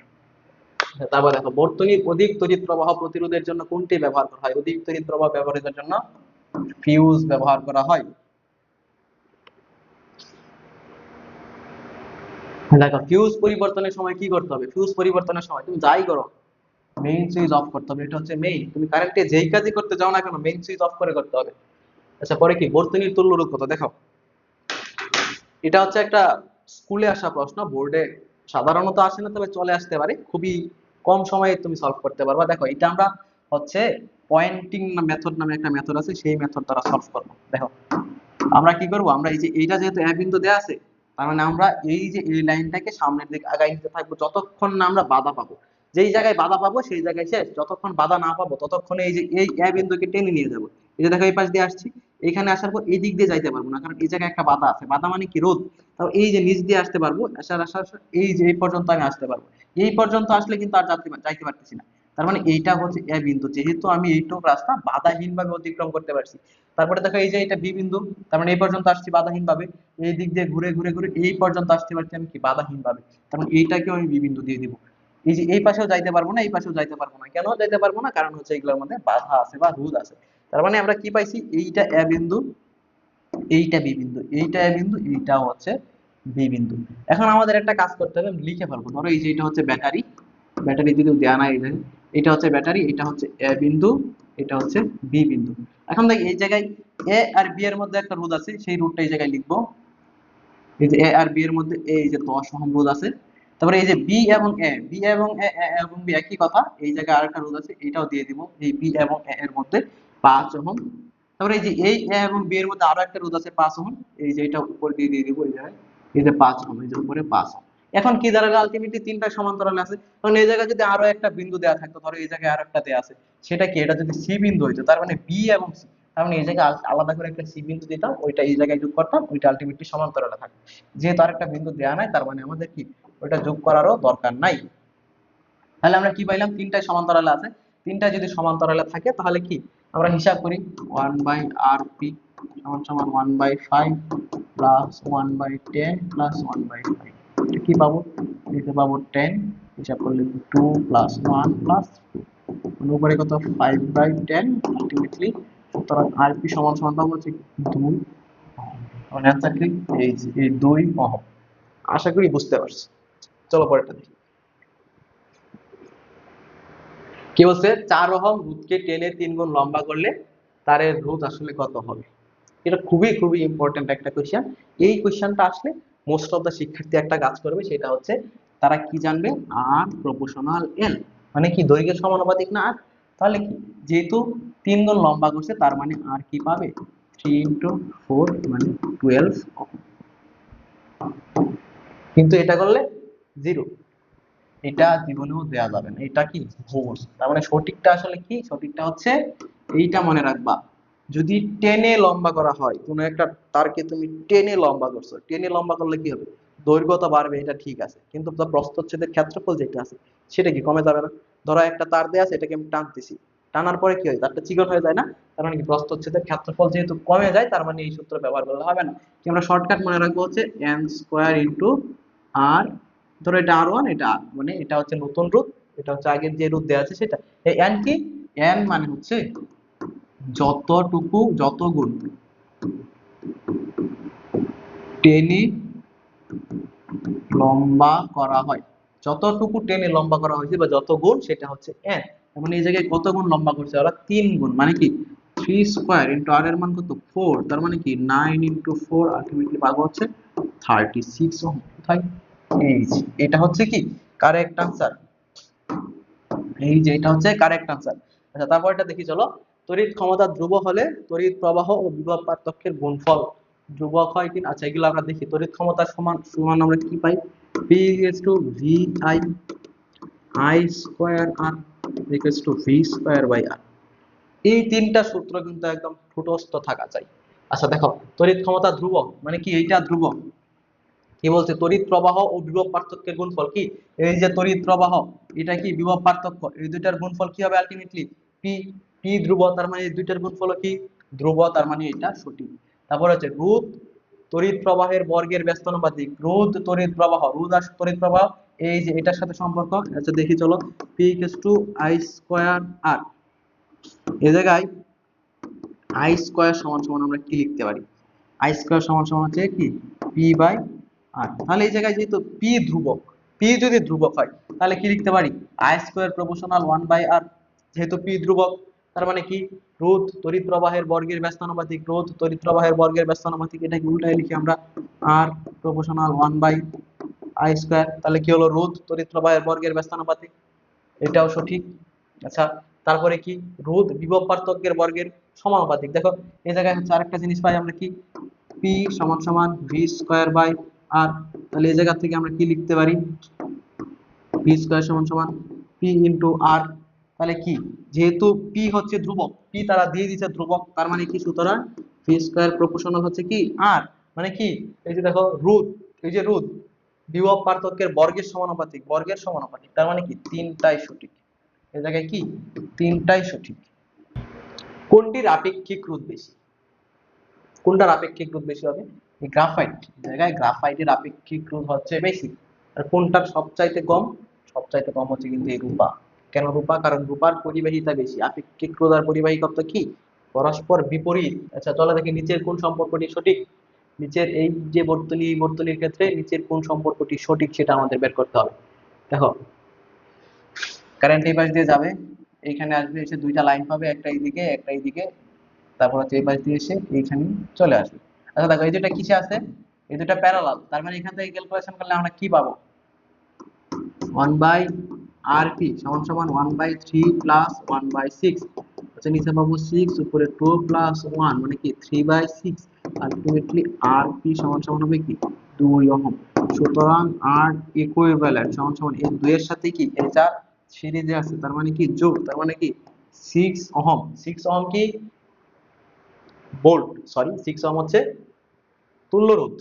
তারপর দেখো বর্তনীর অধিক তড়িৎ প্রবাহ প্রতিরোধের জন্য কোনটি ব্যবহার করা হয়? অধিক তড়িৎ প্রবাহ ব্যবহারের জন্য ফিউজ ব্যবহার করা হয়। দেখো ফিউজ পরিবর্তনের সময় কি করতে হবে? ফিউজ পরিবর্তনের সময় তুমি যাই করো, মেইন সুইচ অফ করতে হবে। এটা হচ্ছে মেইন, তুমি কারেন্টে যেই কাজই করতে যাও না কেন মেইন সুইচ অফ করে করতে হবে। আচ্ছা, পরে কি বর্তনীর তুল্য রোধ কত? দেখো এটা হচ্ছে একটা স্কুলে আসা প্রশ্ন, বোর্ডে সাধারণত আসে না, তবে চলে আসতে পারে, খুবই কম সময়ে তুমি সলভ করতে পারবা। দেখো এটা আমরা হচ্ছে পয়েন্টিং মেথড নামে একটা মেথড আছে, সেই মেথড দ্বারা সলভ করব। দেখো আমরা কি করব, আমরা এই যে এইটা যেহেতু এ বিন্দু দেয়া আছে, তার মানে আমরা এই যে এই লাইনটাকে সামনের দিকে আগাই নিতে থাকবো যতক্ষণ না আমরা বাধা পাবো। যেই জায়গায় বাধা পাবো সেই জায়গায় শেষ, যতক্ষণ বাধা না পাবো ততক্ষণে এই যে এই এ বিন্দুকে টেনে নিয়ে যাবো। এই যে দেখো এই পাশ দিয়ে আসছি, এখানে আসার পর এই দিক দিয়ে যাইতে পারবো না, কারণ এই জায়গায় একটা বাধা আছে। বাধা মানে কি? রোধ। তাও এই যে নিচ দিয়ে আসতে পারবো, আসার এই যে এই পর্যন্ত আমি আসতে পারবো। এই পর্যন্ত আসলে কিন্তু আর যাইতে পারতেছি না। তার মানে এইটা হচ্ছে এ বিন্দু, যেহেতু আমি এইটুকু রাস্তা বাধাহীন ভাবে অতিক্রম করতে পারছি। তারপরে দেখো এই যে এটা বি বিন্দু, তার মানে এই পর্যন্ত আসছি বাধাহীন ভাবে, এই দিক দিয়ে ঘুরে ঘুরে ঘুরে এই পর্যন্ত আসতে পারছি আমি কি বাধাহীন ভাবে, তার মানে এইটাকেও আমি বি বিন্দু দিয়ে দিব। এই যে এই পাশেও যাইতে পারবো না, এই পাশেও যাইতে পারবো না, কেন যাইতে পারবো না? কারণ হচ্ছে এগুলোর মধ্যে বাধা আছে বা রোধ আছে। তার মানে আমরা কি পাইছি, এইটা এ বিন্দু, এইটা বি বিন্দু, এইটা এ বিন্দু, এইটা হচ্ছে বি বিন্দু। এখন আমাদের একটা কাজ করতে হবে, লিখে ফেলবো। ধরো এই যে এটা হচ্ছে ব্যাটারি, ব্যাটারি যদি দেয়া না, এই যে এটা হচ্ছে ব্যাটারি, এটা হচ্ছে এ বিন্দু, এটা হচ্ছে বি বিন্দু। এখন দেখ এই জায়গায় এ আর বি এর মধ্যে একটা রোধ আছে, সেই রোধটা এই জায়গায় লিখবো। এই যে এ আর বি এর মধ্যে এই যে 10 ওহম রোধ আছে। তারপরে এই যে বি এবং এ, বি এবং এ, এ এবং বি একই কথা, এই জায়গায় আরেকটা রোধ আছে, এটাও দিয়ে দিব, এই বি এবং এ এর মধ্যে 5 ওহম। তারপরে এই যে এই এ এবং বি এর মধ্যে আরো একটা রোধ আছে 5 ওহম, এই যে এটা উপর দিয়ে দিয়ে দিব এই জায়গায়, এই যে 5 ওহম, এই যে উপরে 5 ওহম। এখন কি দাঁড়ালো, আলটিমেটলি তিনটা সমান্তরালে আছে। কারণ এই জায়গায় যদি আরো একটা বিন্দু দেওয়া থাকতো, ধরো এই জায়গায় আরো একটা দেওয়া আছে, সেটা কি, এটা যদি সি বিন্দু হইতো, তার মানে বি এবং সি, তার মানে এই জায়গায় আলাদা করে একটা সি বিন্দু দিতাম, ওইটা এই জায়গায় যোগ করতাম, ওইটা আলটিমেটলি সমান্তরালে থাকতো। যেহেতু আরেকটা বিন্দু দেওয়া নাই, তার মানে আমাদের কি ওইটা যোগ করারও দরকার নাই। তাহলে আমরা কি পাইলাম, তিনটাই সমান্তরালে আছে। তিনটা যদি সমান্তরালে থাকে তাহলে কি আমরা হিসাব করি, 1/rp সমান সমান 1/5 প্লাস 1/10 প্লাস 1/5, কি পাবো, দিতে পাবো 10, হিসাব করলে 2 প্লাস 1 প্লাস 2, উপরে কত 5/10 আলটিমেটলি। সুতরাং rp সমান সমান পাবো হচ্ছে 2। মানে অ্যান্সার কি, এই 2 ওহম। আশা করি বুঝতে পারছি। চলো পরেরটা দেখি। কি বলছে, 4 ওহম রোধকে টেনে 3 গুণ লম্বা করলে তারের রোধ আসলে কত হবে? এটা খুবই খুবই ইম্পর্টেন্ট একটা কোশ্চেন। এই কোশ্চেনটা আসলে মোস্ট অফ দা শিক্ষার্থী একটা কাজ করবে, সেটা হচ্ছে তারা কি জানবে, আর প্রপোর্শনাল এল, মানে কি দৈর্ঘ্যের সমানুপাতিক না আর। তাহলে কি, যেহেতু 3 গুণ লম্বা করছে, তার মানে আর কি পাবে, 3 ইন্টু 4 মানে 12 ওহম। কিন্তু এটা করলে 0, এটা জীবনেও দেয়া যাবে না, এটা কি ভুল। তার মানে সঠিকটা আসলে কি, সঠিকটা হচ্ছে এইটা, মনে রাখবা। যদি টেনে লম্বা করা হয়, কোন একটা তারকে তুমি টেনে লম্বা করছো, টেনে লম্বা করলে কি হবে, দৈর্ঘ্য তো বাড়বে, এটা ঠিক আছে, কিন্তু তার প্রস্থচ্ছেদের ক্ষেত্রফল যেটা আছে সেটা কি কমে যাবে না? ধরো একটা তার দেয়া আছে, এটাকে আমি টানতেছি, টানার পরে কি হয়, তারটা চিকন হয়ে যায় না? তার মানে কি প্রস্থচ্ছেদের ক্ষেত্রফল যেহেতু কমে যায়, তার মানে এই সূত্র ব্যবহার করলে হবে না। কি আমরা শর্টকাট মনে রাখবো হচ্ছে n স্কয়ার ইনটু r। ধরো এটা r1, এটা r, মানে এটা হচ্ছে নতুন রূপ, এটা হচ্ছে আগের যে রূপ দেওয়া আছে সেটা। এই n কি, n মানে হচ্ছে যতটুকু, যত গুণ টেনে লম্বা করা হয়, যতটুকু টেনে লম্বা করা হয়েছে বা যত গুণ, সেটা হচ্ছে n। মানে এই জায়গায় কত গুণ লম্বা করছে ওরা, 3 গুণ, মানে কি 3 স্কয়ার ইনটু r এর মান কত 4, তার মানে কি 9 ইনটু 4 আলটিমেটলি পাবো হচ্ছে 36 ওহম। কোথায়, এই যে এটা হচ্ছে কি কারেক্ট আনসার, এই যে এটা হচ্ছে কারেক্ট আনসার। আচ্ছা তারপর এটা দেখি চলো, তড়িৎ ক্ষমতা ধ্রুবক হলে তড়িৎ প্রবাহ ও বিভব পার্থক্যের গুণফল ধ্রুবক হয় কিনা। আচ্ছা এগুলো আমরা দেখি, তড়িৎ ক্ষমতা সমান সমান আমরা কি পাই, P = VI I square R = V square by R। এই তিনটা সূত্র কিন্তু একদম ঠুটস্থ থাকা চাই। আচ্ছা দেখো, তড়িৎ ক্ষমতা ধ্রুবক মানে কি, এইটা ধ্রুবক। কি বলছে, তড়িৎ প্রবাহ ও বিভব পার্থক্যের গুণফল কি, এই যে তড়িৎ প্রবাহ, এটা কি বিভব পার্থক্য, এই দুইটার গুণফল কি হবে আলটিমেটলি পি। পি ধ্রুব, তার মানে এই দুইটার গুণফল কি ধ্রুব, তার মানে এটা সঠিক। তারপর হচ্ছে রোধ তড়িৎ প্রবাহের বর্গের ব্যস্তানুপাতিক, রোধ তড়িৎ প্রবাহ, রোধ আর তড়িৎ প্রবাহ এই যে এটার সাথে সম্পর্ক। আচ্ছা দেখি চলো, পি I স্কয়ার আর, এই জায়গায় আই স্কয়ার সমান সমান আমরা কি লিখতে পারি, আই স্কয়ার সমান সমান হচ্ছে কি পি বাই আর। তাহলে এই জায়গায় যেহেতু পি ধ্রুবক, পি যদি ধ্রুবক হয় তাহলে কি লিখতে পারি, আই স্কয়ার প্রপোর্শনাল 1 বাই আর। যেহেতু পি ধ্রুবক, তার মানে কি রোধ তড়িৎ প্রবাহের বর্গের ব্যস্তানুপাতিক, রোধ তড়িৎ প্রবাহের বর্গের ব্যস্তানুপাতিক, এটাকে উল্টায় লিখি আমরা আর প্রপোর্শনাল 1 বাই আই স্কয়ার। তাহলে কি হলো, রোধ তড়িৎ প্রবাহের বর্গের ব্যস্তানুপাতিক, এটাও সঠিক। আচ্ছা তারপরে কি, রোধ বিভব পার্থক্যের বর্গের সমানুপাতিক। দেখো এই জায়গায় হচ্ছে আরেকটা জিনিস পাই আমরা, কি পি সমান সমান ভি স্কয়ার বাই আর। তাহলে এই জায়গা থেকে আমরা কি লিখতে পারি, ভি স্কয়ার সমান সমান পি ইনটু আর। তাহলে কি, যেহেতু পি হচ্ছে ধ্রুবক, পি তারা দিয়ে দিয়েছে ধ্রুবক, তার মানে কি, সুতরাং ভি স্কয়ার প্রপোর্শনাল হচ্ছে কি আর, মানে কি এই যে দেখো রোধ, এই যে রোধ বিভব পার্থক্যের বর্গের সমানুপাতিক, বর্গের সমানুপাতিক, তার মানে কি তিনটাই সঠিক। এই জায়গায় কি তিনটাই সঠিক। কোনটির আপেক্ষিক রোধ বেশি? কোনটার আপেক্ষিক রোধ বেশি হবে? এই গ্রাফাইট, জায়গায় গ্রাফাইটের আপেক্ষিক রোধ হচ্ছে বেশি। আর কোনটার সবচাইতে কম? সবচাইতে কম হচ্ছে কিন্তু এই রূপা। কেন রূপা? কারণ রূপার পরিবাহিতা বেশি। আপেক্ষিক রোধ আর পরিবাহিকত্ব কি পরস্পর বিপরীত। আচ্ছা চলো দেখি নিচের কোন সম্পর্কটি সঠিক। নিচের এই যে বর্তনী, এই বর্তনীর ক্ষেত্রে নিচের কোন সম্পর্কটি সঠিক সেটা আমাদের বের করতে হবে। দেখো কারেন্ট এই পাশ দিয়ে যাবে, এইখানে আসবে, এসে দুইটা লাইন পাবে, একটা এইদিকে একটা এইদিকে, তারপর হচ্ছে এই পাশ দিয়ে এসে এইখানে চলে আসবে। আচ্ছা দেখো এই দুটা কিসে আছে? এই দুটা প্যারালাল, তার মানে এখান থেকে ক্যালকুলেশন করলে আমরা কি পাবো? 1/rp সমান সমান 1/3 প্লাস 1/6। আচ্ছা নিচে পাবো 6, উপরে 2 প্লাস 1 মানে কি 3/6। আলটিমেটলি rp সমান সমান হবে কি 2 ওহম। সুতরাং r ইকুইভ্যালেন্ট সমান সমান এই 2 এর সাথে কি এই 4 সিরিজে আছে, তার মানে কি যোগ, তার মানে কি 6 ওহম। 6 ওহম কি ভোল্ট, সরি 6 ওহম হচ্ছে তুল্য রোধ।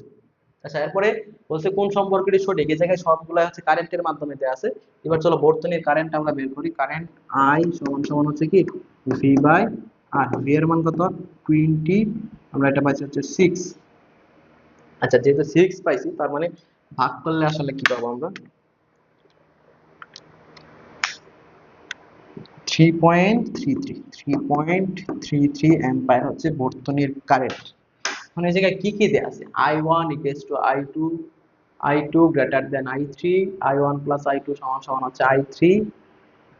আচ্ছা এরপরে বলছে কোন সম্পর্কটি সঠিক। এই জায়গায় সবগুলো হচ্ছে কারেন্টের মাধ্যমে দেয়া আছে। এবার চলো বর্তনীর কারেন্ট আমরা বের করি। কারেন্ট I সমান সমান হচ্ছে কি V বাই R। V এর মান কত 20, আমরা এটা পাইছি হচ্ছে 6। আচ্ছা যেহেতু 6 পাইছি তার মানে ভাগ করলে আসলে কি পাবো আমরা 3.33 অ্যাম্পিয়ার হচ্ছে বর্তনীর কারেন্ট। মানে এই জায়গায় কি কি দেয়া আছে? I1 equals to I2, I2 greater than I3, I1 plus I2 সমান সমান হচ্ছে I3।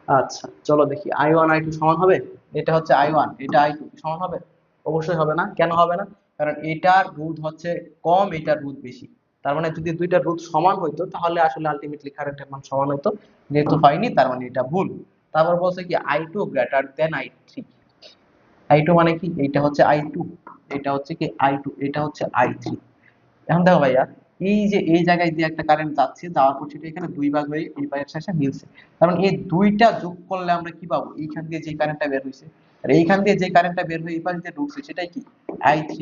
আচ্ছা চলো দেখি I1 I2 সমান হবে। এটা হচ্ছে I1, এটা I2 সমান হবে? অবশ্যই হবে না। কেন হবে না? কারণ এটার রোধ হচ্ছে কম, এটার রোধ বেশি। তার মানে যদি দুইটার রোধ সমান হইতো তাহলে আসলে আলটিমেটলি কারেন্টের মান সমান হইতো। যেহেতু হয়নি তার মানে এটা ভুল। তারপর বলছে কি I2 greater than I3। I2 মানে কি এইটা হচ্ছে I2, এটা হচ্ছে কি I2, এটা হচ্ছে I3। এখন দেখো ভাইয়া এই যে এই জায়গায় দিয়ে একটা কারেন্ট যাচ্ছে, যাওয়ার পর সেটা এখানে দুই ভাগ হয়ে এই পায়ের শেষে মিলছে। কারণ এই দুইটা যোগ করলে আমরা কি পাবো? এইখান দিয়ে যে কারেন্টটা বের হইছে আর এইখান দিয়ে যে কারেন্টটা বের হয়ে এই পাশ দিয়ে ঢুকছে সেটাই কি I3।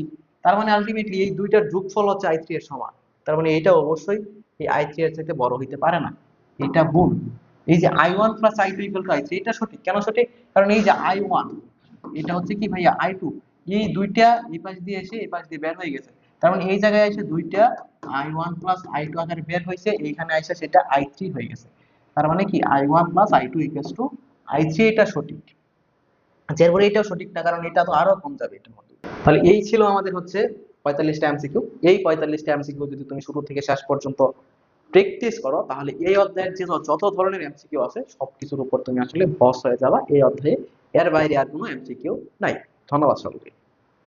তার মানে আলটিমেটলি এই দুইটার যোগফল হচ্ছে I3 এর সমান। তার মানে এটা অবশ্যই এই I3 এর চাইতে বড় হইতে পারে না। এটা ভুল। এই যে I1 plus I2 equal to I3 এটা সঠিক। কেন সঠিক? কারণ এই যে I1 এটা হচ্ছে কি ভাইয়া I2, এই দুইটা এই পাশ দিয়ে এসে এই পাশ দিয়ে বের হয়ে গেছে। তার মানে এই জায়গায় এসে দুইটা I1 plus I2 আকারে বের হইছে, এইখানে এসে সেটা I3 হয়ে গেছে। তার মানে কি I1 plus I2 equals to I3, এটা সঠিক। আচ্ছা এরপরে এটাও সঠিক না, কারণ এটা তো আরো কম যাবে এটার মধ্যে। তাহলে এই ছিল আমাদের হচ্ছে 45টা এমসিকিউ। এই 45টা এমসিকিউ যদি তুমি শুরু থেকে শেষ পর্যন্ত প্র্যাকটিস করো তাহলে এই অধ্যায়ের যে যত ধরনের এমসিকিউ আছে সবকিছুর উপর তুমি আসলে বস হয়ে যাবা এই অধ্যায়ে। এর বাইরে আর কোনো এমসিকিউ নাই। ধন্যবাদ সকলকে।